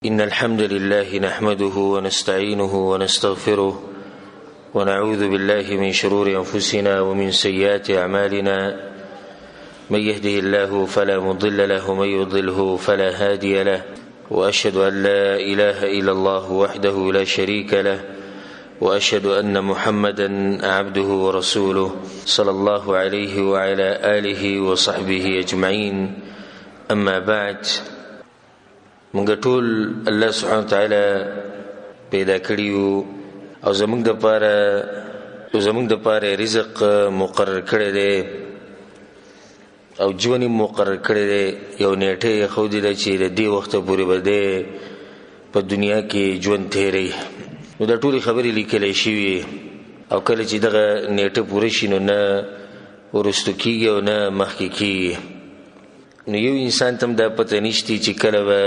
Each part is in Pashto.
إن الحمد لله نحمده ونستعينه ونستغفره ونعوذ بالله من شرور أنفسنا ومن سيئات أعمالنا. من يهده الله فلا مضل له ومن يضلله فلا هادي له، وأشهد أن لا إله إلا الله وحده لا شريك له، وأشهد أن محمدا عبده ورسوله صلى الله عليه وعلى آله وصحبه أجمعين. أما بعد، منګ ټول الله سبحانه وتعالى پیدا کړیو او زمونږ د پاره رزق مقرر کړی دی او ژوند مقرر کړی دی. یو نیټه خو دې چې د دې وخت پورې به په دنیا کې ژوند تیری، نو د ټولي خبرې لیکلې شوی او کله چې دغه نیټه پوره شي نو نه ورستو کیږي او نه مخکې کیږي. نو یو انسان تم دا پته نشتی چې کله به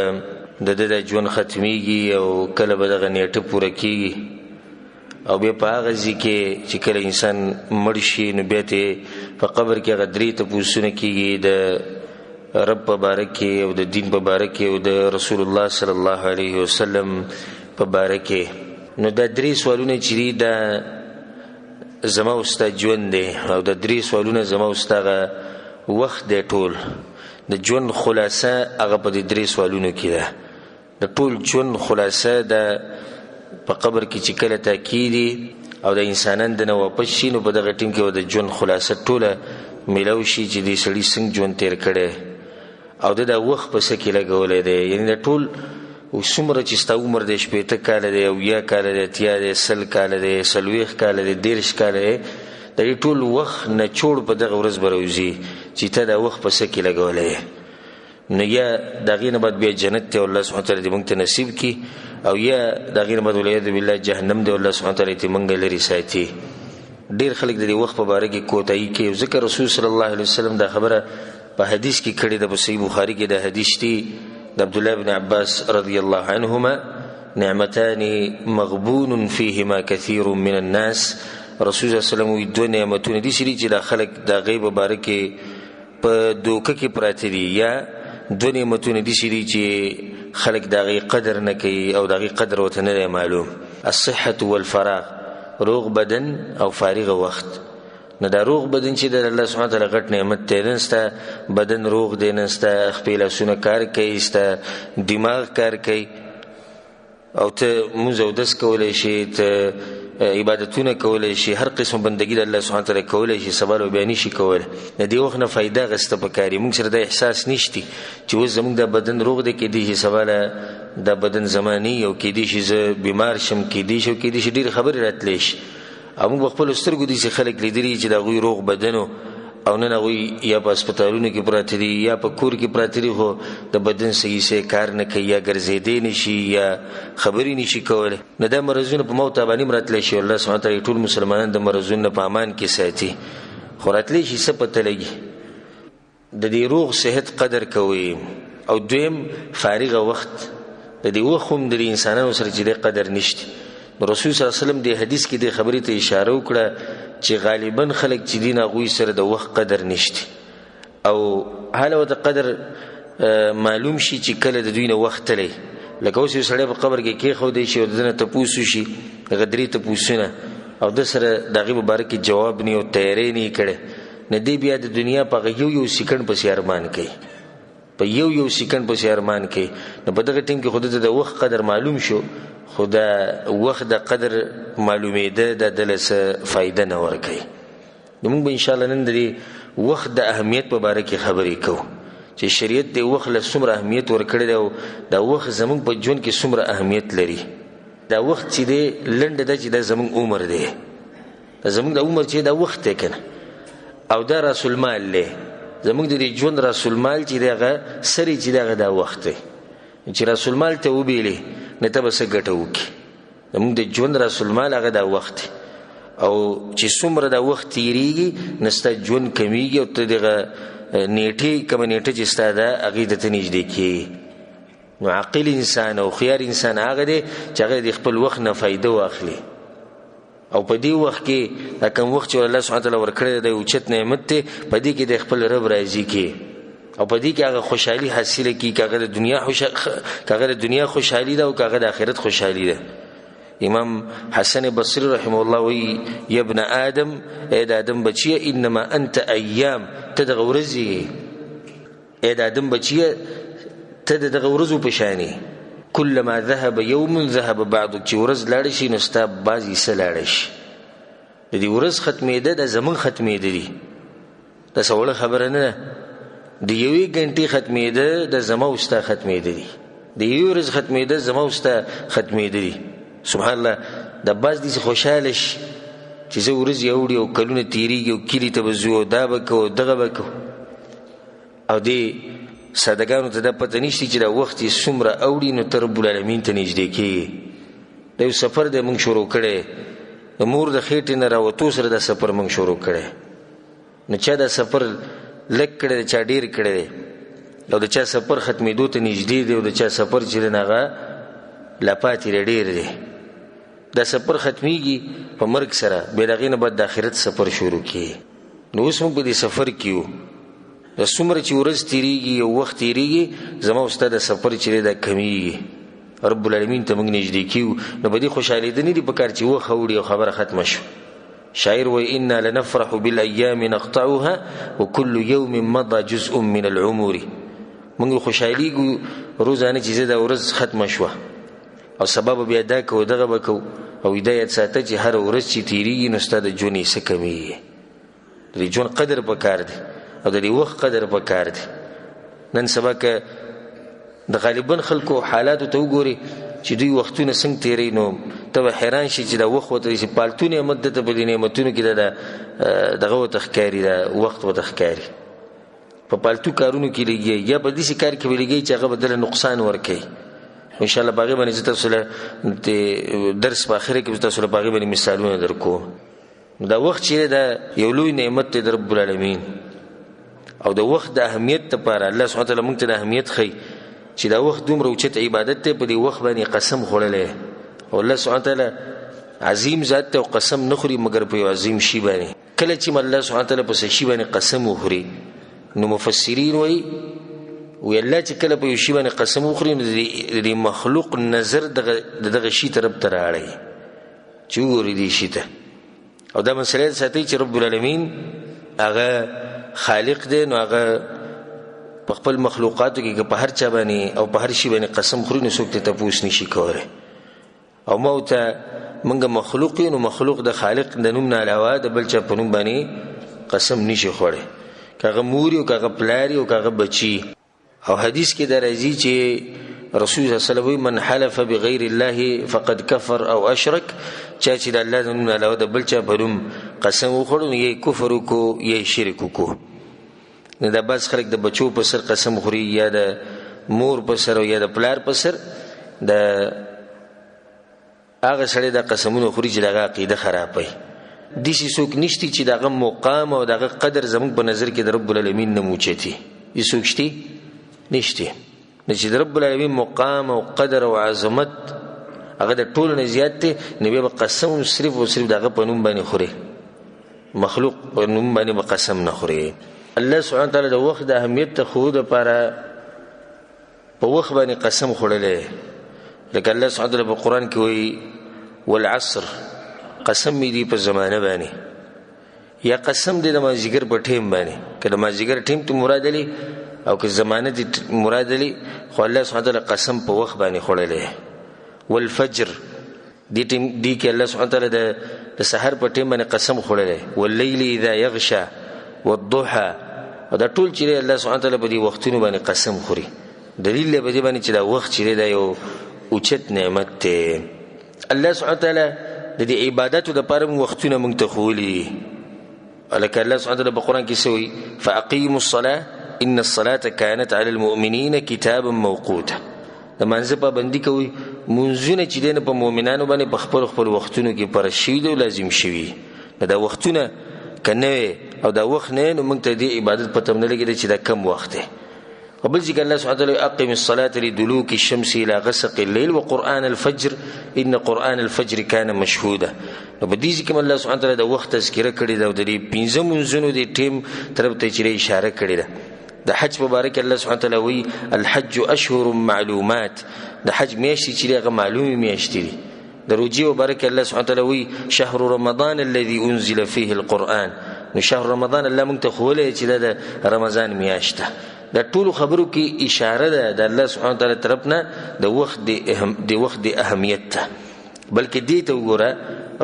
د ژوند ختمیږي او کله به دغه نیټه پوره کیږي. او بیا په هغه ځای کې چې کله انسان مړ شي نو بیا ته په قبر کې هغه درې تپوسونه کیږي، د رب په باره کې او د دین په باره کې او د رسول الله صلی الله علیه وسلم په باره کې. نو دا درې سوالونه چې دي دا زما او ستا ژوند دی او د درې سوالونه زما او ستا وخت دی. ټول د ژوند خلاصه هغه په دې درې سوالونو کې ده. د ټول ژوند خلاصه د په قبر کې چې کله تاکیدي او د انسانان د نه واپس شي نو په دغه ټیم کې د ژوند خلاصه ټوله میلاو شي چې د سړي څنګه ژوند تیر کړی او د وخت په څه کې لګولی دی. یعنې د ټول څومره چې ستا عمر دی 80 کاله دی، 70 کاله دی، 80 دی، 100 کاله دی، 40 کاله دی، 30 کاله دی، د دې ټول وخت نه چوړ په دغه ورځ به راوځي چې ته د وخت په څه کې لګولی. نو یا د هغې نه بعد بیا جنت دی الله سبحانه وتعالی دې موږ ته نصیب کړي، او یا د هغې نه بعد والعیاذ بالله جهنم دی الله سبحانه وتعالی دې موږ لرې ساتي. ډېر خلک د دې وخت په باره کې کوتاهي کوي، ځکه رسول صلی الله علیه وسلم دا خبره په حدیث کې کړې ده. په صحیح بخاري کې دا حدیث دی د عبدالله بن عباس رضی الله عنهما: نعمتان مغبون فيهما كثير من الناس. رسول صلی الله علیه وسلم وی دوه نعمتونه دي چې د خلک د غیب باره کې په دوکه کې پراته دي، یا دوه نعمتونه دي چې خلک د غي قدر نه کوي او د غي قدر ورته نه معلوم: الصحة والفراغ، روغ بدن او فارغ وخت. نه دا روغ بدن چې د الله سبحانه وتعالی غټ نعمت دی، نه ستا بدن روغ دی، نه ستا خپې لاسونه کار کوي، ستا دماغ کار کوي او ته مونځ اودس کولی شي، ته عبادتونه کولی شي، هر قسم بندگی د الله سبحانه وتعالی کولی شي، سبا او بیا نشي کولی. د دې وخت نه فایده اخیسته پکار موږ سره دا احساس نشتی چې اوس زموږ د بدن روغ دی، کیدای شي سبا د بدن زمانی او کیدای شي زه بیمار شم، کیدای شي ډېرې خبرې راتلی شي. او موږ خپل سترګو دي چې خلک لیدلي چې د هغوی روغ بدن او نن هغوی یا په هسپتالونو کې پراته دي یا په کور کې پراته دي، خو د بدن صحیح کار نه کوي، یا ګرځېدی نشي یا خبرې نشي کولی. نه دا مرضونه په موت باندې هم راتلی شي. الله سبحانه وتعالی ټول مسلمانان د مرضونو نه په امان کې ساتي، خو راتلی شي څه پته لګي. د دې روغ صحت قدر کوي. او دویم فارغ وخت، د دې وخت هم د انسانانو سره چې د قدر نشته. رسول صلی الله علیه وسلم د حدیث کې د خبرې ته اشاره وکړه چې غالبا خلک چې دین هغوی سره د وخت قدر نشته، او حاله ورته قدر معلوم شي چې کله د دوی نه وخت تلی. لکه اوس یو سړی په قبر کې کېښودی شي او د ده نه تپوس وشي، هغه درې تپوسونه، او ده سره د هغې په باره کې جواب نه او تیاری نه یې کړی، نه دی بیا د دنیا په هغه یو سیکنډ پسې ارمان کوي، په یو سیکنډ پسې ارمان کوي. نو په دغه ټیم کې خو د وخت قدر معلوم شو، خو د وخت د قدر معلومېده د دله څه فایده نه ورکوي. نو موږ به انشاءالله نن د دې وخت د اهمیت په باره کې خبرې کوو چې شریعت د وخت له څومره اهمیت ورکړی دی او دا وخت زموږ په ژوند کې څومره اهمیت لري. دا وخت چې دی لنډه ده چې دا زموږ عمر دی، دا زموږ د عمر چې دا وخت دی که نه، او دا راس المال دی زموږ د دې ژوند راس المال چې دی هغه سری چې دی هغه دا وخت دی. چې راس المال ته وبیلې نه ته به څه ګټه وکړي. زموږ د ژوند راس المال هغه دا وخت دی، او چې څومره دا وخت تیریږي نه ستا ژوند کمیږي او ته دغه نیټې کومه نیټه چې ستا ده هغې ته ته نږدې کېږي. نو عاقل انسان او خیار انسان هغه دی چې هغه د خپل وخت نه فایده واخلي، او په دې وخت کې دا کوم وخت چې الله سبحانه وتعالی ورکړی دی اوچت نعمت دی، په دې کې د خپل رب راضي کړي او په دې کې هغه خوشحالي حاصله کی کاغه د دنیا خوشحالي ده او کاغه د آخرت خوشحالي ده. امام حسن بصری رحمه الله وی یا ابن آدم اے د آدم بچیه انما انت ایام ته د غورزی اے د آدم بچیه ته د غورزو پشانی كلما ذهب يوم ذهب بعضك چې ورځ لاړ شي نو ستا بعضی سه لاړ شي. د دې ورځ ختمېده د زمون ختمېده دي د سوال خبره نه د یوې غنټې ختمېده د زما وستا ختمېده دي د یوې ورځ ختمېده زما وستا ختمېده دي. سبحان الله د باز دي خوشاله شي چې زه ورځ یوړي او کلونه تیریږي او کلی ته بزو دا بکو دغه بکو او دی صدقانو ته د پته نشته چې دا وخت یې څومره اوړي نو تر رب العالمین ته نږدې کېږي. د یو سفر د موږ شروع کړی د مور د خېټې نه راوتو سره د سفر موږ شروع کړی نو چا دا سفر لږ کړی چا ډېر کړی او د چا سفر ختمېدو ته نږدې دی او د چا سفر چې دی هغه لا پاتې ډېر دی. دا سفر ختمېږي په مرګ سره بیا د هغې نه بعد د آخرت سفر شروع کېږي. نو اوس موږ په دې سفر کې یو د څومره چې ورځ تېرېږي او وخت تېرېږي زما او ستا د سفر چې دی دا کمیږي رب العالمین ته موږ نږدې کېږو. نو په دې خوشحالېده نه دي په کار چې وخت اوړي او خبره ختمه شوه. شاعر وایي انا لنفرح بالایام نقطعها وكل یوم مضى جزء من العمر. موږ خوشحالېږو روزانه چې زه دا ورځ ختمه شوه او سبب بیا دا کو دغه بکو او هدایت ساته چې هر ورځ چې تیریږي نو ستا د ژوند یې څه کمیږي. د ژوند قدر پکار دی او د وخت قدر پکار دی. نن سبا که د غالبا خلکو حالاتو ته وګوري چې دوی وختونه څنګه تیری نو ته به حیران شي چې دا وخت ورته چې پالتو نعمت ده ته په دې نعمتونو کې دغه ورته ښکاري دا وخت ورته ښکاري په پالتو کارونو کې لګي یا په داسې کار کې لګي چې هغه به دله نقصان ورکوي. ان شاء الله باغې باندې تاسو له درس په اخر کې تاسو له باغې باندې مثالونه درکوم. دا وخت چې دا یو لوی نعمت دی د رب العالمین او د وخت د اهمیت لپاره الله سبحانه وتعالی موږ ته د اهمیت ښیي چې دا وخت دومره اوچت عبادت دی. په دې وخت باندې قسم خوړلی او الله سبحانه وتعالی عظیم ذات ته قسم نه خوري مګر په یو عظیم شي باندې. کله چې الله سبحانه وتعالی په څه شي باندې قسم وخوري نو مفسرین وایي وی الله چې کله په یو شي باندې قسم وخوري نو د مخلوق نظر دغه شي طرف ته راړی چې وګوري دې شي ته. او دا مسله ساتي چې رب العالمین هغه خالق دی نو هغه په خپل مخلوقاتو کې په هر چا باندې او په هر شي باندې قسم خوري نو څوک ته تپوس نشي کولی. او موږ ته موږ مخلوق نو مخلوق د خالق د نوم نه علاوه د بل چا په نوم باندې قسم نشي خوړی کاغه مور او کاغه پلار او کاغه بچي. او حدیث کې دا راځي چې رسول الله صلی الله علیه وسلم من حلف بغیر الله فقد كفر او اشرك چا چې د الله د نوم نه علاوه د بل چا په نوم قسم وخوړ نو یې کفر وکړو یې شرک وکړو. نو دا بعض خلک د بچو په سر قسم خوري یا د مور په سر او یا د پلار په سر د هغه سړی د قسمونو خوري چې دغه عقیده خرابوي. داسې څوک نشته چې دغه مقام او دغه قدر زموږ په نظر کې د رب العالمین نه موچتي. دې څوک شته نشته چې د رب العالمین مقام او قدر او عظمت هغه د ټولو نه زیات دی نو بیا به قسم صرف او صرف دغه په نوم باندې خوري مخلوق په نوم باندې به قسم نه خوري. الله سبحانه وتعالی د وخت د اهمیت ته ښودو دپاره په وخت باندې قسم خوړلی. لکه الله سبحانه وتعالی په قرآن کې وایي والعصر قسم می دی په زمانه باندې یا قسم دی د مازدیګر په ټیم باندې که د مازدیګر ټیم ته مراد دی او که زمانه دی مراد دی خو الله سبحانه وتعالی قسم په وخت باندې خوړلی. والفجر دی کې الله سبحانه وتعالی د سحر په ټیم باندې قسم خوړلی. واللیل اذا یغشا والضحى او دا ټول چې الله سبحانه وتعالی په دې وختونو باندې قسم خوري دلیل دی په دې باندې چې دا وخت چې دا یو اوچت نعمت دی. الله سبحانه وتعالی د دې عبادتو لپاره وختونه موږ ته ښوولي. لکه الله سبحانه وتعالی په قرآن کې څه وایي فاقیموا الصلاة ان الصلاة كانت على المؤمنین کتابا موقوتا. د مانځه پابندي کوي منځونه چې دی نه په مؤمنانو باندې په خپل وختونو کې فرض شوي دي او لازم شوي. دا وختونه که نه او دا وخت نه نو موږ ته دې عبادت پته نه لګېده چې دا کم وخت دی. او بل ذکر الله سبحانه وتعالی اقم الصلاة لدلوک الشمس الى غسق الليل وقرآن الفجر ان قرآن الفجر كان مشهودا. نو په دې کې الله سبحانه وتعالی د وخت تذکره کړې ده او د دې 15 منځونو د ټیم طرف ته چې اشاره کړې ده. د حج مبارک الله سبحانه تعالی وی الحج اشهر معلومات د حج میاشتې چې هغه معلومه میاشتې دي د روجي مبارک الله سبحانه تعالی وی شهر رمضان الذي انزل فيه القرآن نو شهر رمضان الله مونږ ته خوله چې د رمضان میاشته د ټولو خبرو کې اشاره ده د الله سبحانه تعالی طرفنا د وخت د اهمیت ته بلکې دې ته وګوره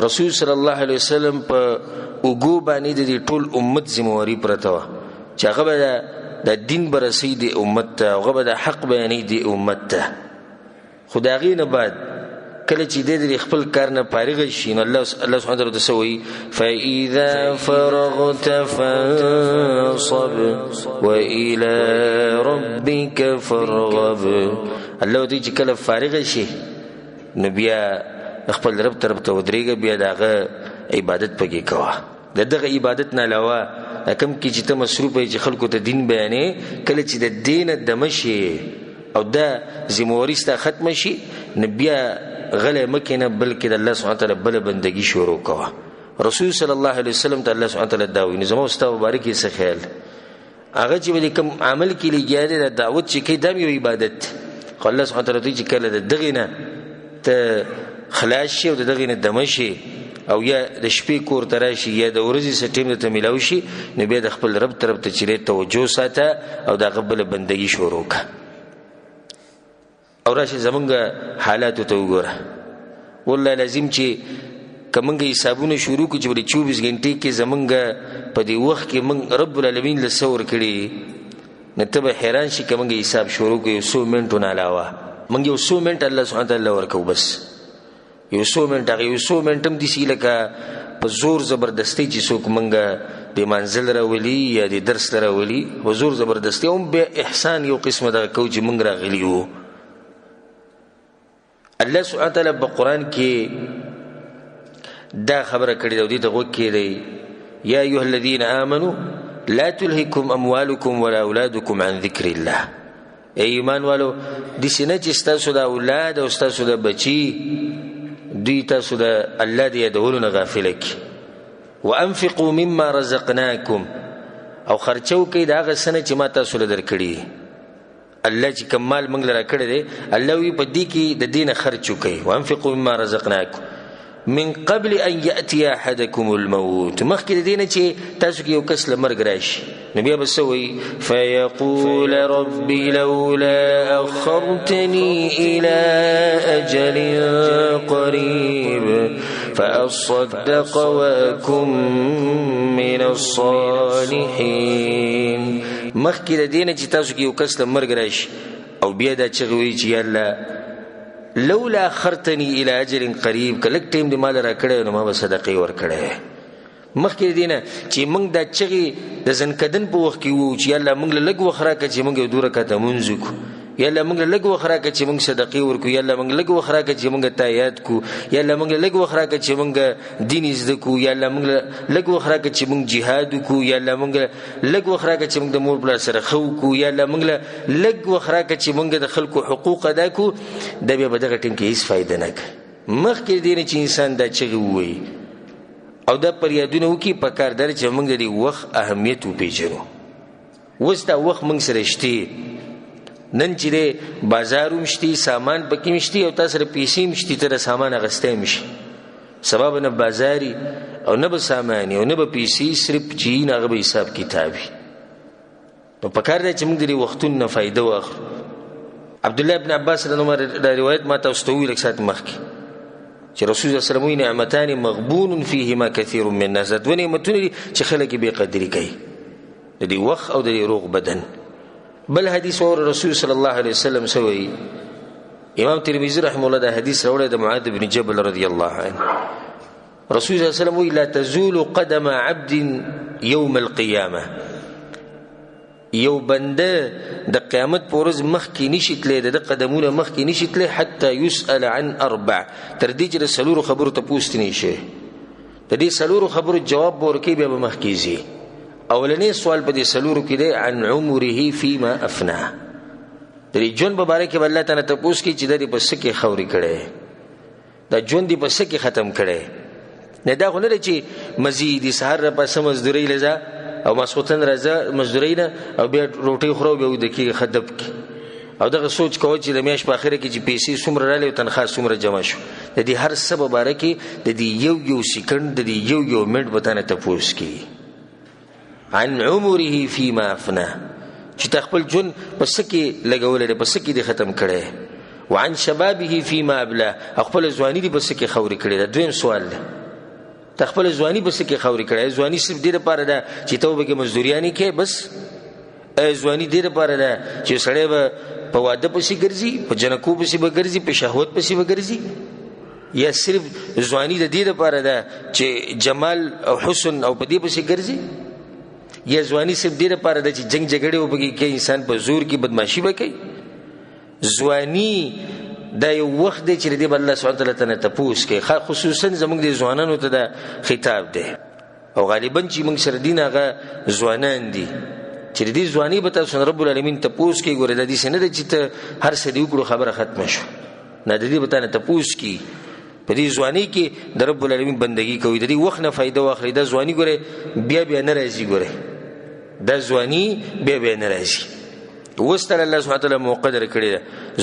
رسول صلی الله علیه وسلم په وګو باندې د ټول امت ذمہواری پرته و چې هغه د دین برسي د امت ته هغه د حق بیانې د امت ته خدای نه بعد کله چې د خپل کار نه فارغ شي نو الله سبحانه وتعالى تسوي فاذا فرغت فانصب والى ربك فارغب الله دې چې کله فارغ شي نو بیا خپل رب طرف ته ودرېږي بیا دغه عبادت پکې کوه دغه عبادت نه علاوه کم کې چې ته مصروف یې چې خلکو ته دین بیانې کله چې د دین د مشي او د زموریسته ختم شي نبیا غله مکینه بلکې د الله سبحانه تعالی بل بندگی شروع کوه رسول صلی الله علیه وسلم ته الله سبحانه تعالی داوی نظام واستو مبارک یې خیال هغه چې کوم عمل کې لګیاله د دعوت چې کې د یو عبادت خو الله سبحانه تعالی چې کله دغه نه ته خلاص شي او دغه نه دمشي او یا د شپې کور تراشي یا د ورځې سټیم ته ملاوي شي نو بیا د خپل رب طرف ته چیرې توجه ساته او د قبل بندگی شروع کا او راشه زمونږ حالات ته وګوره والله لازم چې کومه حسابونه شروع کو چې 24 غنټې کې زمونږ په دې وخت کې موږ رب العالمین له څور کړي نته به حیران شي کومه حساب شروع کو 100 منټونه علاوه موږ 100 منټ الله سبحانه تعالی ورکو بس 100 منټم دي سی لکه په زور زبردستی چې څوک منګه د منزل راولي یا د درس راولي په زور زبردستی هم به احسان یو قسمه د کوج منګ راغلی وو الله سبحانه تعالی په قران کې دا خبره کړې ده د غوږ کې دی یا ایها الذين امنوا لا تلهكم اموالكم ولا اولادكم عن ذكر الله ایمان والو د سینې چې تاسو د اولاد او تاسو د بچي دوی تاسو د الله دی دولونه غافل کی وانفقوا مما رزقناكم او خرچو کې دا غسنه چې ما تاسو له درکړي الله چې کمال موږ لره کړی دی الله وی په دې کې د دینه خرچو کوي وانفقوا مما رزقناكم من قبل ان ياتي احدكم الموت مخکې د دینه چې تاسو کې یو کس لمرګ راشي نبی بسوي فيقول ربي لولا اخرتني الى اجل قريب فاصدق واكن من الصالحين مخکې د دینه چې تاسو کې یو کس لمرګ راشي او بیا دا چغوي چې الله لولا خرتنی الى اجر قریب کله ټیم دی مال را کړه نو ما به صدقې ور کړه مخکې دینه چې موږ د چغي د زنکدن په وخت کې وو چې الله موږ له لګ وخره کې چې موږ دوره کته منځ کو یا الله موږ له لګ وخره کې چې موږ صدقې ور کو یا الله موږ لګ وخره کې چې موږ تایید کو یا الله موږ لګ وخره کې چې موږ دین زده کو یا الله موږ لګ وخره کې چې موږ jihad کو یا الله موږ لګ وخره کې چې موږ د مور بل سره خو کو یا الله موږ لګ وخره کې چې موږ د خلکو حقوق ادا کو د به بدغه ټیم کې هیڅ فائدہ نه کوي مخکې دینه چې انسان دا چغي وي او دا پر یادونه وکي په کار در چې موږ د وخت اهمیت وپیژنو وستا وخت موږ سره شته نن چې بازارو مشتي سامان پکې مشتي او تاسو سره پیسې مشتي تر سامان غستې مشي سبب نه بازاري او نه به سامان او نه به پیسې صرف چې نه غو حساب کتابي نو په کار دی چې موږ د وختونو فائدہ واخلو عبد الله ابن عباس رضی الله عنه روایت ما تاسو ته ویل کسات مخکي چې رسول الله صلی الله علیه وسلم نعمتان مغبون فيهما كثير من الناس دونه نعمتونه چې خلک به قدر کوي د دې وخت او د روغ بدن بل حدیث اور رسول صلی الله علیه وسلم سوی امام ترمذی رحمه الله دا حدیث راوړی د معاذ بن جبل رضی الله عنه رسول صلی الله علیه وسلم لا تزول قدم عبد يوم القيامه یو بنده د قیامت پورز مخ کې نشیتلې د قدمونه مخ کې نشیتلې حتی يسأل عن اربع تر دې چې سلور خبرو ته پوښتنه شي د دې سلور خبرو جواب ورکړي به مخ کېږي اولنی سوال په دې سلور کې دی عن عمره فيما افنى د دې جون مبارک به الله تعالی ته پوښتنه کوي چې د دې پس کې خوري کړي دا جون دې پس کې ختم کړي نه دا غوړي چې مزید سحر په سمزدوري لزا او ماسخوتن راځه مزدوري نه او بیا روټي خورو بیا ود کې خدب کې او دغه سوچ کوي چې د میاش په اخره کې چې پیسې څومره رالي او تنخواه څومره جمع شو د دې هر سبب باره کې د دې یو سکند د دې یو منټ به تانه تپوس کی عن عمره فيما افنى چې تخپل جون پس کې لګولې پس کې د ختم کړي وعن شبابه فيما ابلى خپل ځواني دی پس کې خوري کړي دا دویم سوال دی تخپل ځواني پس کې خوري کړي ځواني صرف دې لپاره ده چې توبه کې مزدوریانی کې بس ځواني دې لپاره ده چې سړی به په واده پسې ګرځي په جنکو پسې به ګرځي په شهوت پسې به ګرځي یا صرف ځواني د دې لپاره ده چې جمال او حسن او په دې پسې ګرځي یا ځواني صرف دې لپاره ده چې جنگ جګړه وبږي کې انسان په زور کې بدمعشي وکړي ځواني دا یو وخت دی چې دې الله سبحانه وتعالى ته تپوس کوي خصوصا زموږ د ځوانانو ته دا خطاب دی او غالبا چې موږ سره دین هغه ځوانان دي چې دې ځواني به تاسو رب العالمین تپوس کوي ګوره د دې سند چې ته هر څه دی وکړو خبره ختم شو نه د دې به تاسو تپوس کوي په دې ځواني کې د رب العالمین بندگی کوي د دې وخت نه فائدہ واخلي د ځواني ګوره بیا نه راځي ګوره د ځواني بیا نه راځي وستر الله سبحانه وتعالى مقدر کړی ده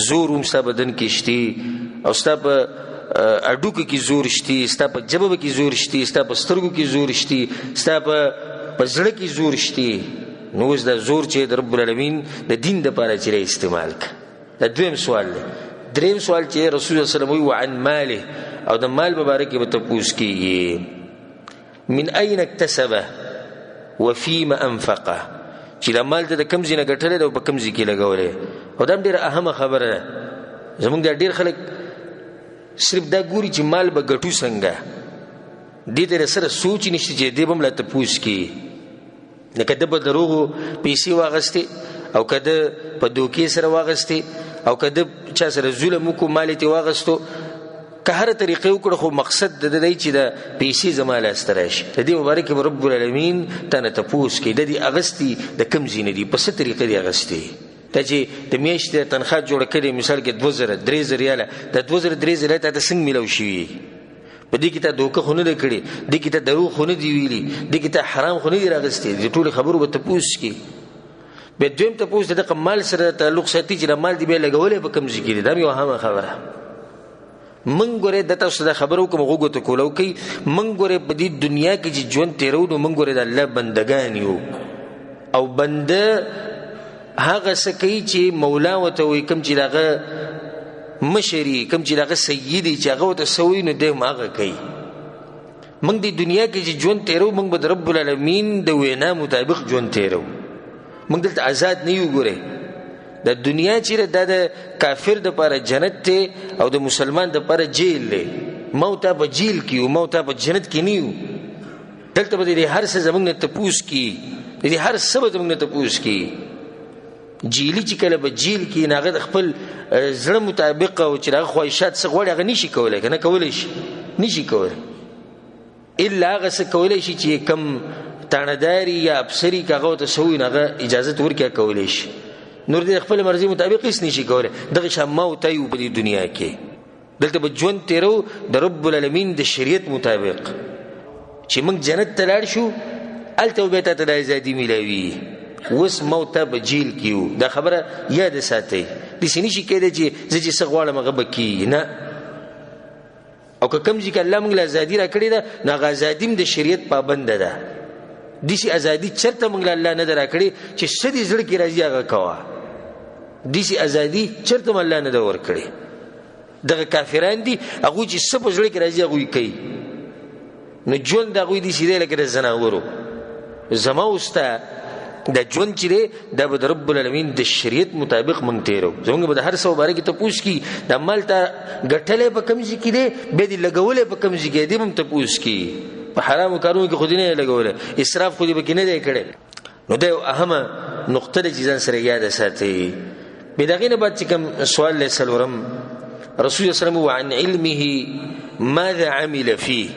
زور هم ستا بدن کې شتي او ستا په اډوکو کې زور شتي ستا په جبه کې زور شتي ستا په سترګو کې زور شتي ستا په زړه کې زور شتي نو اوس دا زور چې د رب العالمین د دین د لپاره چې استعمال ک دا دویم سوال دی دریم سوال چې رسول الله صلی الله علیه وسلم وعن ماله او د مال مبارک به تپوس کیږي من اين اكتسبه وفيما انفقه چې د مال ته کم ځای نه ګټل او په کم ځای کې لګولې او دا ډیره اهمه خبره ده زمونږ د ډیر خلک صرف دا ګوري چې مال به ګټو څنګه دې ته سره سوچ نشته چې دې بم لا تپوس کی نه کده په دروغو پیسې واغستې او کده په دوکې سره واغستې او کده چا سره ظلم کو مال ته واغستو که هر طریقې وکړو خو مقصد د دې چې د پیسې زماله استراش د دې مبارک رب العالمین تنه تپوس کې د دې اغستی د کم زینې دي په څه طریقې دی اغستی ته چې د میاشتې تنخواه جوړ کړي مثال کې 2000 3000 ریاله د 2000 3000 ته څنګه ملو شي په دې کې ته دوکه خونه نه کړي دې کې ته درو خونه دی ویلي دې کې ته حرام خونه دی راغستې دې ټول خبرو به تپوس کې به دویم تپوس د مال سره تعلق ساتي چې مال دی به لګولې په کم ذکر دا یو اهمه خبره من ګوره د تاسو د خبرو کوم غوګو ته کولو کوي من ګوره په دې دنیا کې چې ژوند تیرو نو من ګوره د الله بندگان یو او بنده هغه څه کوي چې مولا وته وي کوم چې دغه مشری کوم چې دغه سیدی چې هغه ته سوي نو د ماغه کوي من د دنیا کې چې ژوند تیرو من به رب العالمین د وینا مطابق ژوند تیرو من دلته آزاد نه یو ګوره د دنیا چې د کافر د لپاره جنت ته او د مسلمان د لپاره جیل دی موت په جیل کې او موت په جنت کې نیو دلته به د هر څه زمونږ ته پوس کی د هر څه به زمونږ ته پوس کی جیلی چې کله به جیل کې ناغه خپل زړه مطابق او چې هغه خواهشات څخه وړي هغه نشي کولای کنه کولای شي نشي کولای الا هغه څه کولای شي چې کم تانداري یا افسری کاغه ته سوي هغه اجازه ورکړي کولای شي نور دې خپل مرزي مطابق هیڅ نشي کولای دغه شماو ته یو په دنیا کې دلته به ژوند تیرو د رب العالمین د شریعت مطابق چې موږ جنت ته لاړ شو الته به ته د ازادي ملوي وس موت په جیل کیو دا خبره یاد ساتي د سینې شي کېده چې زه چې غواړم هغه بکی نه او که کوم ځکه الله موږ له ازادي را کړی دا نه ازادیم د شریعت پابند ده دیسی ازادي چرته موږ الله نه درا کړی چې سدي زړه کې راځي هغه کوا دیسی ازادي چرته الله نه ور کړی دغه کافران دي هغه چې سب زړه کې راځي هغه کوي نو ژوند دغه دي سیده لکه زناورو زما وستا د ژوند چې د رب العالمین د شریعت مطابق مونږ تیرو زموږ به هر څو باره کې ته پوښ کی د مال ته غټلې په کم ځای کې دی به دې لګولې په کم ځای کې دی مونږ ته پوښ کی په حرامو کارونو کې خو دې نه لګولې اسراف خو دې به کې نه دی کړي نو دا اهمه نقطه د ځان سره یاد ساتي به دغه نه بعد چې کوم سوال له سلورم رسول الله صلی الله علیه وسلم عن علمه ماذا عمل فيه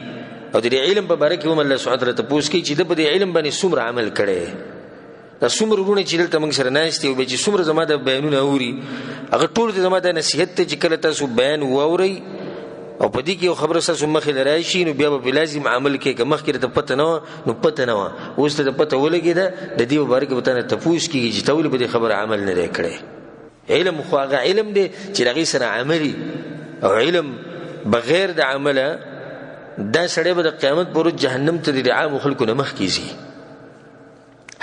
او دې علم په باره کې هم الله سبحانه وتعالى تپوس کی چې د دې علم باندې څومره عمل کړي دا څومره ورونه چې دلته موږ سره ناشته او به چې څومره زما د بیانونه اوري هغه ټول زما د نصیحت ته چې کله تاسو بیان واوري او په دې کې یو خبره ساسو مخې لرای شي نو بیا به لازم عمل کې که مخکې ته پته نه نو پته نه و اوس ته پته ولګېده د دې مبارک به تنه تفوس کیږي چې تول به دې خبره عمل نه دی کړی علم خو هغه علم دی چې هغې سره عملي او علم بغیر د عمله دا سړی به د قیامت پر ورځ جهنم ته د عامو خلکو نه مخکې ځي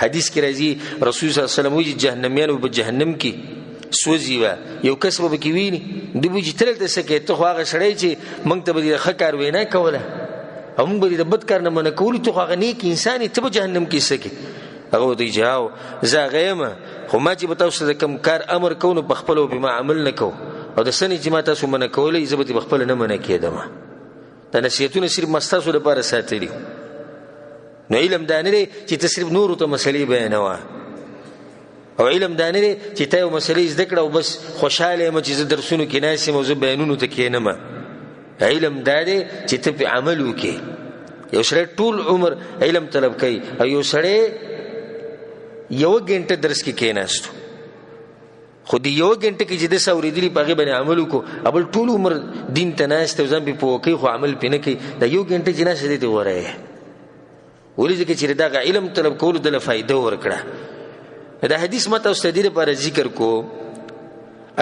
حدیث کې راځي رسول صلی الله علیه وسلم وایي جهنمیان به جهنم کې سوځي وا یو کس به کې ویني دوی به چې تلل ته څه کوي ته خو هغه سړی چې موږ ته به د ښه کار وینا کوله او موږ به د بد کار نه منع کولو ته خو هغه نیک انسان یې ته به جهنم کې څه کوې هغه ورته وایي زه هغه یم خو ما چې به تاسو ته کوم کار امر کوو نو په خپلو به ما عمل نه کوو او د څه نه چې ما تاسو منع کولی زه به په خپله نه منع کېدم دا نصیحتونه صرف ما ستاسو لپاره ساتلي نو علم دا نه دی چې ته صرف نورو ته مسلې بیانوه او علم دا نه دی چې ته یو مسلې زده کړه او بس خوشحاله یم چې زه درسونو کې ناست یم او زه بیانونو ته کښېنم علم دا دی چې ته پې عمل وکړې یو سړی ټول عمر علم طلب کوي او یو سړی یوه ګنټه درس کې کښېناستو خو د یوه ګنټه کې چې داسې اورېدلي په هغې باندې عمل وکړو بل ټول عمر دین ته ناست او ځان پې پوه کوي خو عمل پې نه کوي دا یو ګنټه چې ناسته دی ته غوره یې ولې ځکه چې دغه علم طلب کولو دله فایده ورکړه دا حدیث ما تاسو ته دې لپاره ذکر کو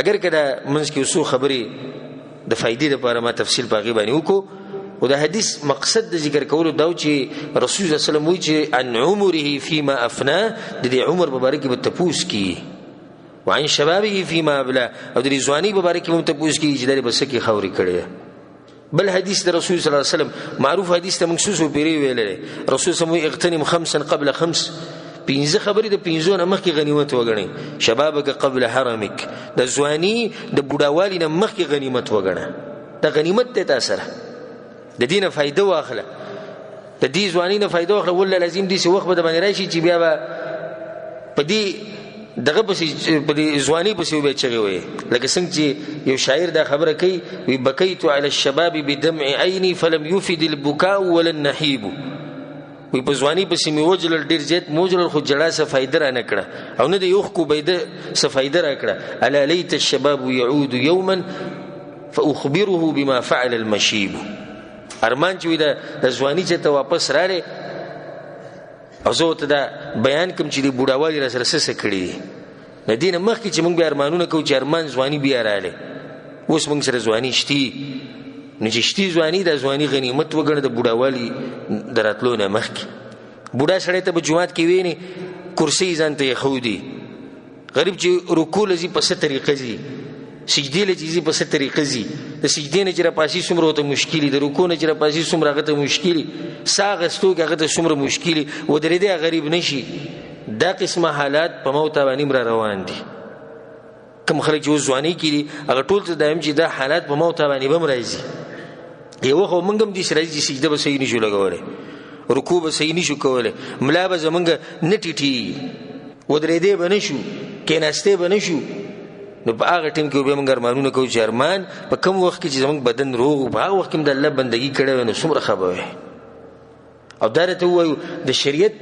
اگر که دا منځ کې څو خبرې د فایدې لپاره ما تفصیل په هغې باندې وکړو او دا حدیث مقصد د ذکر کولو دا و چې رسول صلی الله علیه وسلم وایي چې عن عمره فیما افناه د دې عمر په باره کې به تپوس کیږي وعن شبابه فیما ابلا او د دې ځوانۍ په باره کې به تپوس کیږي چې دا یې به څه کې خاورې کړې بل حدیث د رسول صلی الله علیه وسلم معروف حدیث ته موږ څو پیرې ویلی رسول صلی الله علیه وسلم اغتنم خمسا قبل خمس پنځه خبرې د پنځو نه مخکې غنیمت وګڼئ شبابک قبل حرمک د ځواني د بوډاوالي نه مخکې غنیمت وګڼه دا غنیمت دی تا سره د دې نه فایده واخله د دې ځواني نه فایده واخله والله لازم داسې وخت به د باندې راشي چې بیا به په دې دغه پسې په دې ځواني پسې بیا چغې ویې لکه څنګه چې یو شاعر دا خبره کوي وی بکیت علی الشباب بدمع عیني فلم یفد البکاء ولا النحیب وی په ځواني پسې مې وجلل ډېر زیات مې وجلل خو جړا څه فایده را نه کړه او نه د اوښکو بیده څه فایده را کړه الا لیت الشباب یعود یوما فاخبره بما فعل المشیب ارمان چې وی د ځواني چې ته واپس راغلی او زه ورته دا بیان کوم چې د بوډاوالي را سره څه کړي دي د دې نه مخکې چې موږ بیا ارمانونه کوو چې ارمان ځواني بیا راغلی اوس موږ سره ځواني شتي نو چې شتي ځواني دا ځواني غنیمت وګڼه د بوډاوالي د راتلو نه مخکې بوډا سړی ته به جومات کې ویني کرسۍ ځان ته ایښودي غریب چې رکوع له ځي په څه طریقه ځي سجدې له چې ځي په څه طریقه ځي د سجدې نه چې راپاسي څومره ورته مشکل د رکوع نه چې راپاسي څومره هغه ته مشکل ساه اخیستو کې هغه ته څومره مشکل ودرېدی غریب نشي دا قسمه حالات په موت باندې را روان دي کوم خلک چې اوس ځواني کې دي هغه ټول ته دایم چې دا حالات په موت باندې به هم راځي یو خو موږ هم داسې راځي چې سجده به صحیح نشو لګولی رکوع به صحیح نشو کولی ملا به زمونږ نه ټیټېږي ودرېدی به نشو کېناستې به نشو نو په هغه ټیم کې بیا موږ ارمانونه کوو چې ارمان په کوم وخت کې چې زموږ بدن روغ و په هغه وخت کې هم د الله بندګي کړې وی نو څومره ښه به وی او دا راته ووایو د شریعت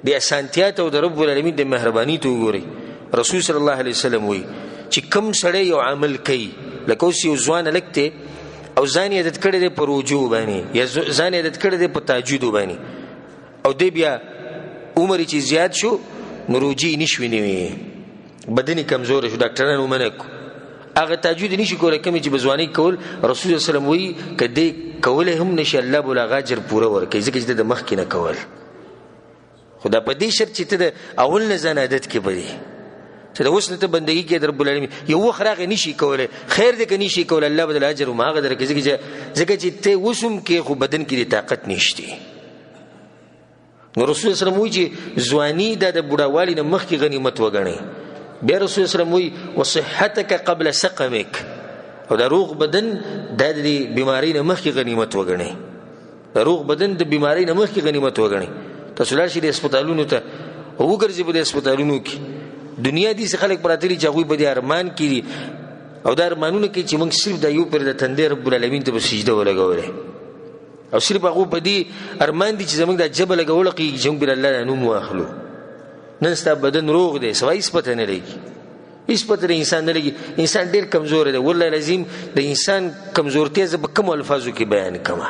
د اسانتیا ته او د رب العالمین د مهرباني ته وګورئ رسول صلی الله علیه وسلم وی چې کوم سړی یو عمل کوي لکه اوس یو ځوان هلک دی او ځان یې عادت کړی دی په روجو باندې یا ځان یې عادت کړی دی په تهجدو باندې او دی بیا عمر چې زیات شو نو روجې نشوي نیوي بدن کمزور شو ډاکټرانو منع کو هغه تهجد نشي کولی کومې چې به ځوانۍ کول رسول الله سلم وایي که دی کولی هم نشي الله به له هغه اجر پوره ورکوي ځکه چې د مخکې نه کول خو دا په دې شرط چې ته د اول نه ځان عادت کې به دی چې د اوس نه ته بندګي کې د رب العالمین یو وخت راغی نشي کولی خیر دی که نشي کولی الله به د اجر هماغه درکوي ځکه چې ته اوس هم کې خو بدن کې د طاقت نشتی نو رسول الله سلم وایي چې ځواني دا د بوډاوالي نه مخکې غنیمت وګڼئ بیا رسول الله سلم وی وصحتک قبل سقمک او دا روغ بدن دا د بیماری نه مخکې غنیمت وګڼئ دا روغ بدن د بیماری نه مخکې غنیمت وګڼئ تاسو لاړ شئ د هسپتالونو ته وګرځئ په د هسپتالونو کې دنیا داسې خلک پراته دي چې هغوی په دې ارمان کې دي او دا ارمانونه کوي چې موږ صرف دا یو پرې د تندې رب العالمین ته به سجده ولګولی او صرف هغو په دې ارمان دي چې زموږ دا جبه لګوله کېږي چې موږ بر الله نوم واخلو نن ستا بدن روغ دی سوای هېڅ پته نه لګي هیڅ پته د انسان نه لګي. انسان ډېر کمزور دی والله العظیم. د انسان کمزورتیا زه په کومو الفاظو کې بیان کړم.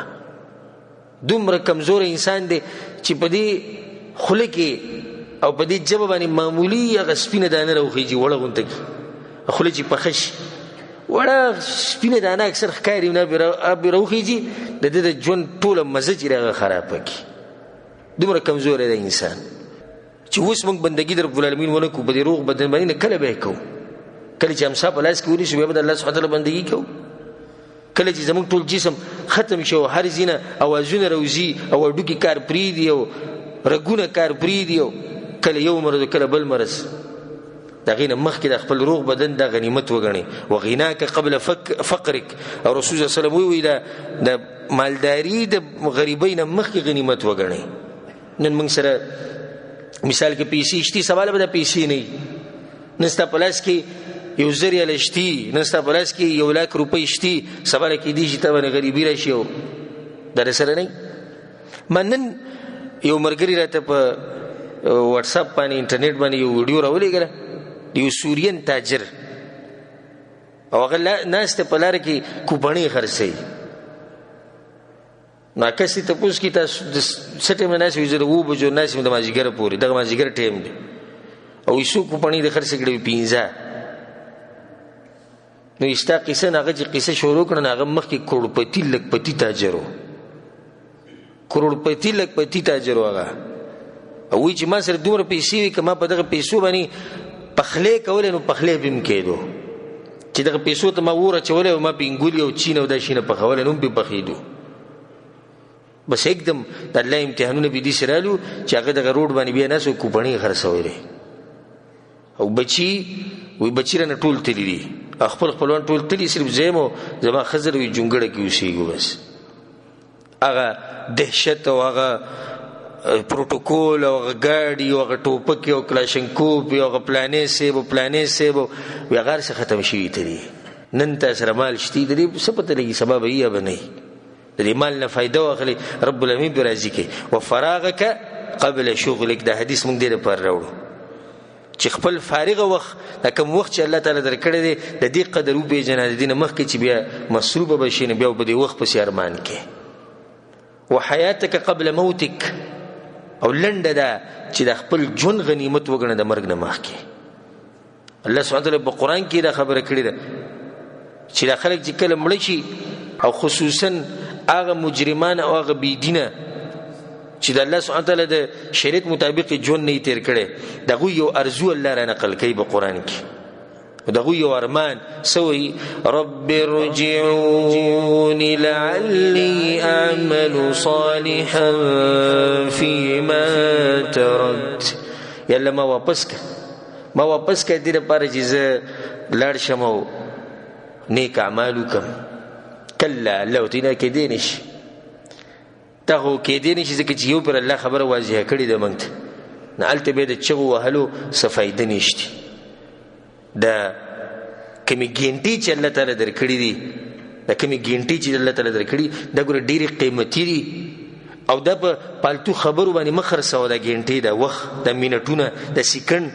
دومره کمزور انسان دی چې په دې خوله کې او په دې ژبه باندې معمولي هغه سپینه دانه راوخیږي وړه غونته کې خوله چې پخه شي وړه سپینه دانه اکثر ښکاري نه راوخیږي د دې د ژوند ټوله مزه چې هغه خرابه کړي. دومره کمزور دی انسان چې اوس موږ بندګي د رب العالمین ونه کوو په دې روغ بدن باندې کله به یې کوو؟ کله چې امسا په لاس کې ونیسو بیا به د الله سبحانه وتعالی بندګي کوو؟ کله چې زموږ ټول جسم ختم شي او هر ځینه اوازونه راوځي او هډوکي کار پرېږدي او رګونه کار پرېږدي او کله یو مرض کله بل مرض، د هغې نه مخکې د خپل روغ بدن دا غنیمت وګڼئ. وغناک قبل فقرک، او رسول صلی الله علیه وسلم ووایي د مالداري د غریبۍ نه مخکې غنیمت وګڼئ. نن موږ سره مثال کې پیسې شتي، سبا به د پیسې نه وي. نن ستا په لاس کې یو زر ریاله شتي، نن ستا په لاس کې 1,00,000 روپۍ شتي، سبا له کېدای شي ته باندې غریبي راشي او دا درسره نه وي. ما نن یو ملګري راته په واټس اپ باندې انټرنیټ باندې یو ویډیو راولېږله د یو سورین تاجر، او هغه ناسته په لاره کې کوپڼې خرڅوي. نو کس یې تپوس کړي تاسو د څه ټایم نه ناست وي؟ زه د 7 بجو ناست یم، د مازدیګره پورې، دغه مازدیګر ټایم دی. او څو کوپڼې د خرڅې کړې وي؟ 15. نو ستا قصه نه هغه چې قصه شروع کړه هغه مخکې کروڑپتی لکپتی تاجر و. کروڑپتی لکپتی تاجر و هغه. او وایي چې ما سره دومره پیسې وي که ما په دغه پیسو باندې پخلی کولی نو پخلی به م کېدو، چې دغه پیسو ته ما اور اچولی او ما پینګولي او چین او دا شینه پخولی نو هم پې پخېدو. بس एकदम د الله امتحانونه به دې سرالو چې هغه دغه روډ باندې بیا ناست کوپڼې خرڅولې. او بچي وایي بچي رانه ټول تللي دي، خپل خپلوان ټول تللي، صرف زه یم او زما ښځه وایي جونګړه کې اوسېږو. بس هغه دهشت او هغه پروتوکول او هغه ګاډي او هغه ټوپک او کلاشنکوف او هغه پلانې صاحب او پلانې صاحب وایي هغه هر څه ختم شوي ته دي. نن تا سره مال شتي د دې څه پته لګي سبا به یا به نه وي. د دې مال نه فایده واخلي، رب العالمین به راضي کوي. وفراغک قبل شغلک، دا حدیث موږ دې لپاره راوړو چې خپل فارغه وخت دا کوم وخت چې الله تعالی درکړی دی د دې قدر وپېژنه، د دې نه مخکې چې بیا مصروفه به شي نو بیا به دې وخت پسې ارمان کې. وحیاتک قبل موتک، او لنډه ده چې د خپل ژوند غنیمت وګڼه د مرګ نه مخکې. الله سبحانه وتعالی په قرآن کې دا خبره کړې ده چې دا خلک چې کله مړه شي او خصوصا هغه مجرمان او هغه بېدینه چې د الله سبحانه وتعالی د شریعت مطابق ژوند نه یې تېر کړی، د هغوی یو ارزو الله را نقل کوي په قرآن کې. د هغوی یو ارمان څه وایي؟ رب ارجعون لعلی اعمل صالحا فیما ترکت. یا الله ما واپس که دې لپاره چې زه لاړ شم او نیک اعمال وکړم. کله الله ورته نه کېدی نه شي، دا خو کېدی نه شي ځکه چې یو پر الله خبره واضحه کړې ده موږ ته. نه هلته بیا د چغو وهلو څه فایده نشته. دا کمې ګینټې چې الله تعالی درکړي دي، دا کمې ګینټې چې الله تعالی درکړي دا ګوره ډېرې قیمتي دي. او دا په پالتو خبرو باندې مه خرڅوه. دا ګینټې، دا وخت، دا منټونه، دا سیکنډ.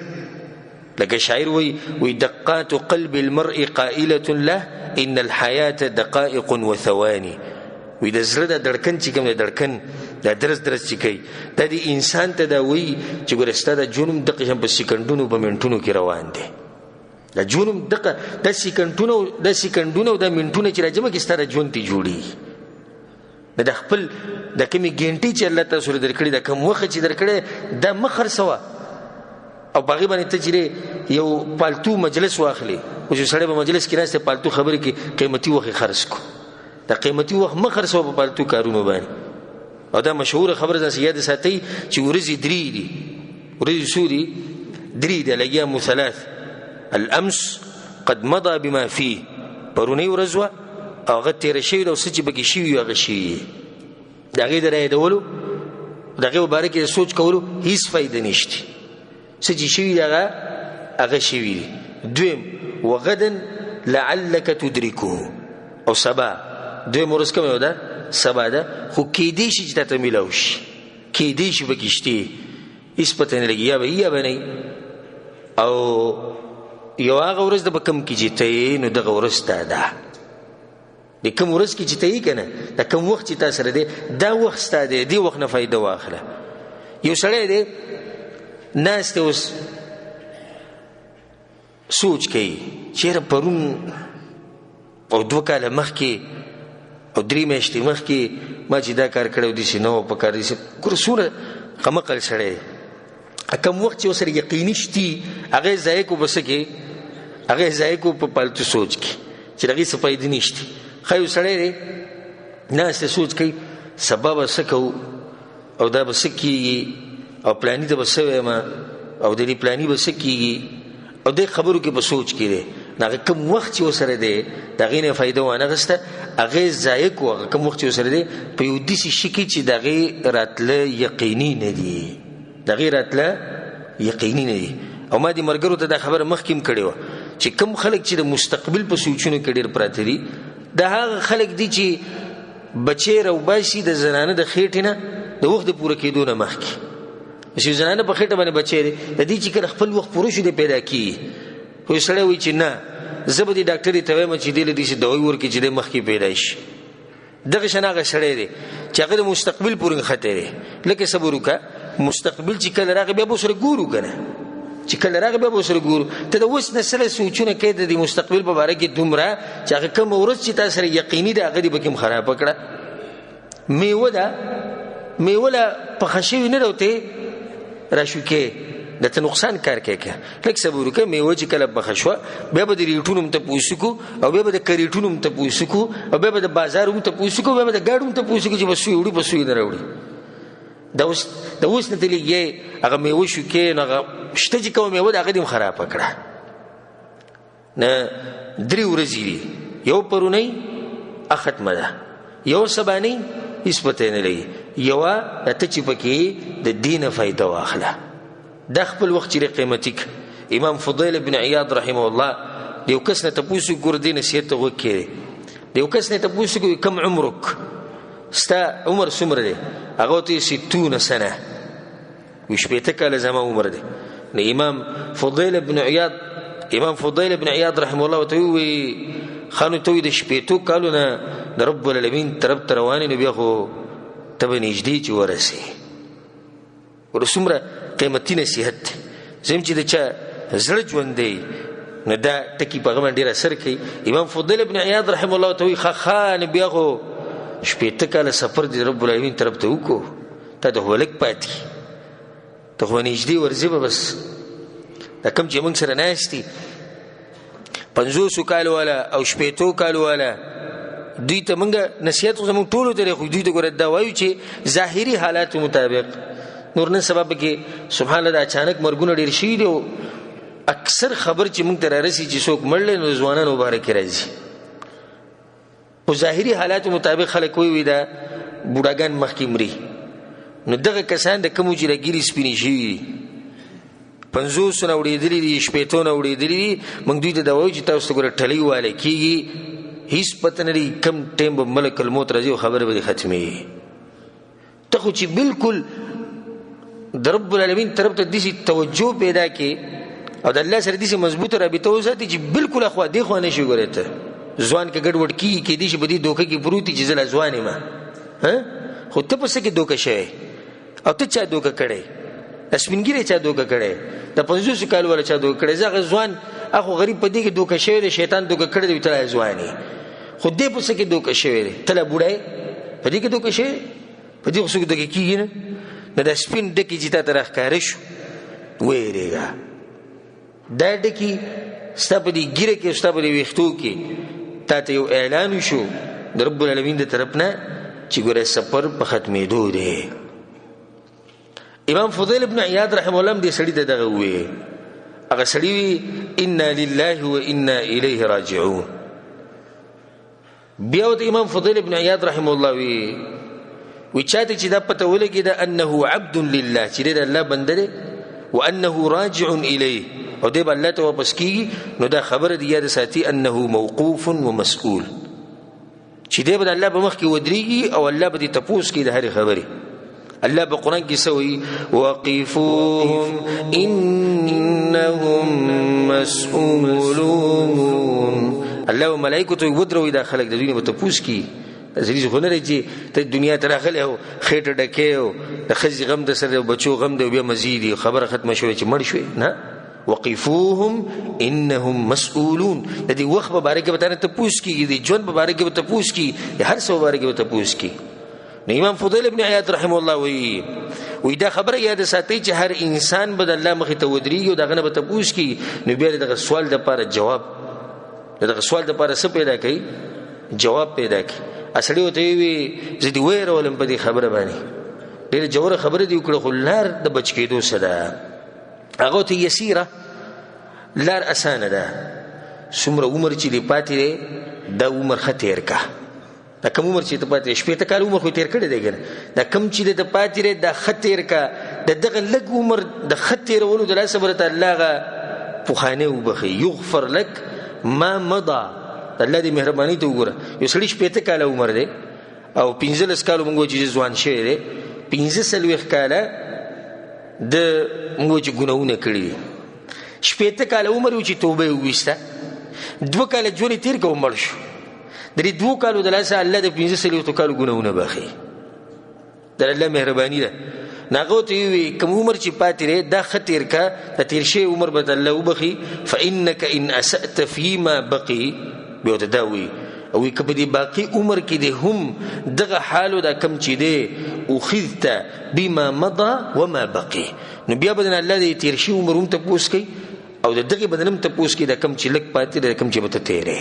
لکه شاعر وایي دقات قلب المرء قائلة له ان الحیات دقائق وثواني. وی د زړه د دړکن چې کوم د دړکن دا درس چې کوي دا د انسان ته دا وایي چې ګوره ستا د ژوند دقه شم په سیکنډونو په منټونو کې روان دی. د ژوند دقه د سیکنډونو او د منټونه چې راجمه کې ستا د ژوند ته جوړېږي. د خپل د کومې ګینټې چې الله تاسو سره درکړي، د کوم وخت چې درکړی دا مه خرڅوه. او په هغې باندې ته چې یو پالتو مجلس واخلې، اوس یو سړی په مجلس کې ناست پالتو خبرې کې قیمتي وخت یې خرڅ کو. دا قیمتي وخت مه خرڅوه په پالتو کارونو باندې. او دا مشهوره خبره ځان یاد ساتئ چې ورځې 3 دي. ورځې څو دي؟ 3 دي. الايام 3 الامس قد مضى بما فيه. پرونی ورځ وه او هغه تېره شوې ده او څه چې پکې شوي وي هغه شوي. د هغې د رایادولو، د هغې په باره کې د سوچ کولو هېڅ فایده نشته. څه چې شوي دي هغه شوي دي. دویم وغدا لعلک تدرکه، او سبا. دویم ورځ کومه ده؟ سبا ده. خو کېدی شي چې تا ته میلاو شي، کېدی شي پکې شتې، هېڅ پته نه لګي، یا به یا به نه. او یو هغه ورځ د به کم کې چې ته یې نو دغه ورځ ستا ده د کوم ورځ کې چې ته یې که نه د کوم وخت چې تا سره دی دا وخت ستا دی دې وخت نه فایده واخله یو سړی دی ناست دی اوس سوچ کوي چېرې پرون او 2 کاله مخکې او 3 میاشتې مخکې ما چې دا کار کړی و داسې نه و په کار داسې ګوره څومره قمقل سړی دی کم وخت چې ورسره یقیني شتي هغه یې ضایع کړو په څه کې هغه یې ضایع کړو په پالتو سوچ کې چې د هغې څه فایدې نشته ښه یو سړی دی ناست دی سوچ کوي سبا به څه کوو او دا به څه کېږي او پلاني ته به څه وایم او د دې پلاني به څه کېږي او دې خبرو کې په سوچ کې دی هغه کوم وخت چې ورسره دی د هغې نه فایده وانهغسته هغه یې ضایع کړو هغه کوم وخت چې ورسره دی په یو داسې شي کې چې د هغې راتله یقیني نه دي د هغې راتله یقیني نه دي او ما دې ملګرو ته دا خبره مخکې هم کړې وه چې کوم خلک چې د مستقبل په سوچونو کې ډېر پراته دي دا هغه خلک دي چې بچی راوباسي د زنانه د خېټې نه د وخت د پوره کېدو نه مخکې چې زنانه په خېټه باندې بچی دی د دې چې کله خپل وخت پوره شو دی پیدا کېږي خو یو سړی وایي چې نه زه به دې ډاکټرې ته وایم چې دې له دې دوایي ورکړي چې دی مخکې پیدا شي دغه شان هغه سړی دی چې هغه د مستقبل پورې نښتی دی لکه صبر وکړه مستقبل چې کله راغی بیا به سره ګورو که نه چې کله راغی بیا به سره ګورو ته د اوس نه سره سوچونه کوي د دې مستقبل په باره کې دومره چې هغه کومه ورځ چې تا سره یقیني ده هغه دې به کوم خرابه کړه میوه ده میوه له پخه شوي نه راوتې راشوکې د ته نقصان کار کوي که لږ صبر وکړه میوه چې کله پخه شوه بیا به د ریټونو هم تپوس وکړو او بیا به د کریټونو هم تپوس وکړو او بیا به د بازار هم تپوس وکړو بیا به د ګاډو هم تپوس وکړو چې به سوی وړي به سوی نه راوړي د اوس نه ته لږ هغه میوه شوکې نو هغه شته چې کومه میوه ده هغه دې هم خرابه کړه نه 3 ورځې دي یو پرونی ختمه ده یو سبانۍ هېڅ پته نه لګي یوه ته چې پکې د دې نه فایده واخله دا خپل وخت چې قیمتي امام فضیل بن عیاض رحمه الله د یو کس نه تپوس وکړو ګوره دې نصیحت ته غوږ کېږدی د یو کس نه تپوس وکړو کم عمرک ستا عمر څومره دی هغه ورته 60 سنه 80 کاله زما عمر دی نو امام فضیل بن عیاض رحمه الله ورته ووایي خانو ته وایي د 80 کالو نه د رب العالمین طرف ته روان نو بیا خو ته به نږدې چې ورسې ګوره څومره قیمتي نصیحت دی زم چې د چا زړه ژوند دی نو دا ټکي په هغه باندې ډېر اثر کوي امام فضیل بن عیاض رحمه الله ته وایي خان بیا خو 80 کاله سفر دی رب العالمین طرف ته وکړو تا ته خو لږ پاتې ته خو نږدې ورځې به بس دا کوم چې موږ سره ناست دي 50 کالو والا او 80 کالو والا دوی ته موږ نصیحت خو زموږ ټولو ته دی خو دوی ته ګوره دا وایو چې ظاهري حالاتو مطابق نور نن سبا کې سبحان الله د اچانک مرګونه ډېر شوي دي او اکثر خبر چې موږ ته رارسي چې څوک مړ نو ځوانان مبارکې راځي خو ظاهري حالاتو مطابق خلک وایي دا بوډاګان مخکې مري نو دغه کسان د کومو چې د ګیرې سپینې شوي دي 50 نه وړېدلي دي 80 نه وړېدلي دي موږ دوی ته دا وایو چې تاسو ته ګوره ټلۍ والی کېږي هیڅ پته نه لري کم ټایم به ملک الموت راځي او خبره به دې ختمېږي ته خو چې بالکل د رب العالمین طرف ته داسې توجه پیدا کړي او د الله سره داسې مضبوطه رابطه وساتي چې بالکل اخوا دې خوا نه شي ګورې ته ځوان کې ګډوډ کېږي کېدای شي په دې دوکه کې پروت چې زه لا ځوان یم خو ته په څه کې دوکه شوی او ته چا دوکه کړی د سپین ږیرې چا دوکه کړی د 50 کالو والا چا دوکه کړی زه هغه ځوان اخو غریب په دې کې دوکه شوی دی شیطان دوکه کړی دی ته لا ځوان یې خو دې په څه کې دوکه شوی دی ته لا بوډا یې په دې کې دوکه شوی په دې خو څوک دوکه کېږي نه نو دا سپین ډکي چې تا ته راښکاره شو ویرېږه دا ډکي ستا په دې ږیره کې ستا په دې ویښتو کې تا ته یو اعلان شو د رب العالمین د طرف نه چې ګوره سفر په ختمېدو دی امام فضیل ابن عیاض رحمه الله دې سړي ته دغه وویل هغه سړي وی انا لله و انا الیه راجعون بیا ورته امام فضیل ابن عیاض رحمه الله وی چاته چې دا پته ولګي دا انه عبد لله چې د الله بنده دی وانه راجع الیه او دې الله ته واپس کیږي نو دا خبره دی یاد ساتي انه موقوف ومسئول چې دې بد الله په مخ کې ودرېږي او الله به دې تپوس کوي د هر خبره الله بقرآن کی سوئی وقفوهم انهم مسئولون. الله و ملائکو تو ودروي دا خلق د دنیا په تپوس کی زریز خو نه رچی ته دنیا ته راغلی او خېټه ډکې او د ښځې غم د سره بچو غم د بیا مزید خبره ختمه شوې چې مړ شوې نه. وقفوهم انهم مسئولون. د دې وخت په باره کې به تاسو تپوس کیږي، د ژوند په باره کې به تپوس کیږي، هر څه په باره کې به تپوس کیږي. امام فضیل ابن عیاض رحم الله وی دا خبره یاد ساتي چې هر انسان به د الله مخې ته ودرېږي او دغه نه به تپوس کیږي. نو بیا دغه سوال دپاره جواب، دغه سوال دپاره څه پیدا کوي؟ جواب پیدا کوي. اصلي ورته وی زه دې ویرولم په دې خبره باندې، ډېره جوړه خبره دې وکړه، خو لار د بچ کېدو څه ده؟ هغه ته یسیره، لار اسانه ده. څومره عمر چې دې پاتې دی دا عمر ښه تېر کا. دا کم عمر چې ته پاتې شپېته کال عمر خو تېر کړی دی که نه، دا کم چې د پاتې دی دا ښه تېر کا. د دغه لږ عمر د ښه تېرولو د لاسه به راته الله هغه پخوانی وبخي. یغفر لک ما مضى. الله دې مهرباني ته وګوره، یو سړي 80 کاله عمر دی او 15 کاله موږ چې ځوان شوی دی، 45 کاله د موږ چې ګناهونه کړي دي. 80 کاله عمر و چې توبه یې وویسته، 2 کاله ژوند یې تېر کړ او مړ شو. د دې 2 کالو د لاسه الله د 15 کالو ګناهونه بخي. د الله مهرباني ده. ناغو ته وی کوم عمر چې پاتې دی دا ښه تېر کا، د تېر شوی عمر به الله وبخي. فانک ان اسأت فيما بقي، بیا ته دا وی او که په دې باقي عمر کې دی هم دغه حالو دا کم چې دی اخذت بما مضى وما بقي، نو بیا به الله دې تېر شوی عمر هم تپوس کوي او د دغې بدن هم تپوس کوي، دا کم چې لږ پاتې دی، کم چې به ته تېرې.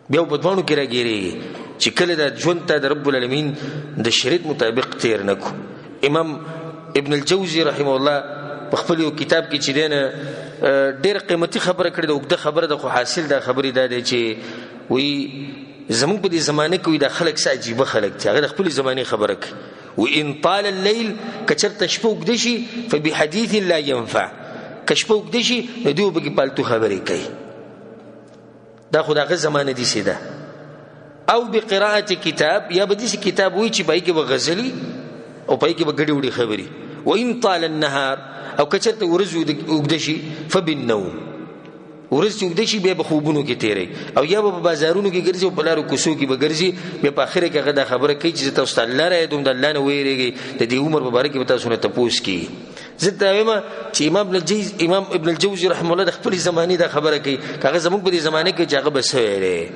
بیا په دوانو کې راګیري چې کله دا ژوند ته د رب العالمین د شریعت مطابق تېر نه کو. امام ابن الجوزي رحمه الله په خپل یو کتاب کې چې دی نه ډېره قیمتي خبره کړې ده، اوږده خبره ده، خو حاصل دا خبرې دا دی چې وی زمونږ په دې زمانه کې دا خلک څه عجیبه خلک دي، هغه د خپلې زمانې خبره کوي. وان طال الليل، که چېرته شپه اوږده شي فبحدیث لا ینفع، که شپه اوږده شي نو دوی به کې پالتو خبرې کوي. دا خو د هغه زمانه داسې ده. او بقراءة کتاب، یا به داسې کتاب وایي چې پای کې به غزلي او پای کې به ګډې وډې خبرې. وان طال النهار، او که چېرته ورځ اوږده شي فبالنوم، ورځ چې اوږده شي بیا به خوبونو کې تېری، او یا به په بازارونو کې ګرځي او په لارو کوڅو کې به ګرځي. بیا په اخره کې هغه دا خبره کوي چې زه تاسو ته الله رایدم، د الله نه ویرېږئ، د دې عمر په باره کې به تاسو نه تپوس کېږي. زه دا وایم چې امام ابن الجوزي رحمه الله د خپلې زمانې دا خبره کوي، که هغه زموږ په دې زمانه کې چې هغه به سوی دی.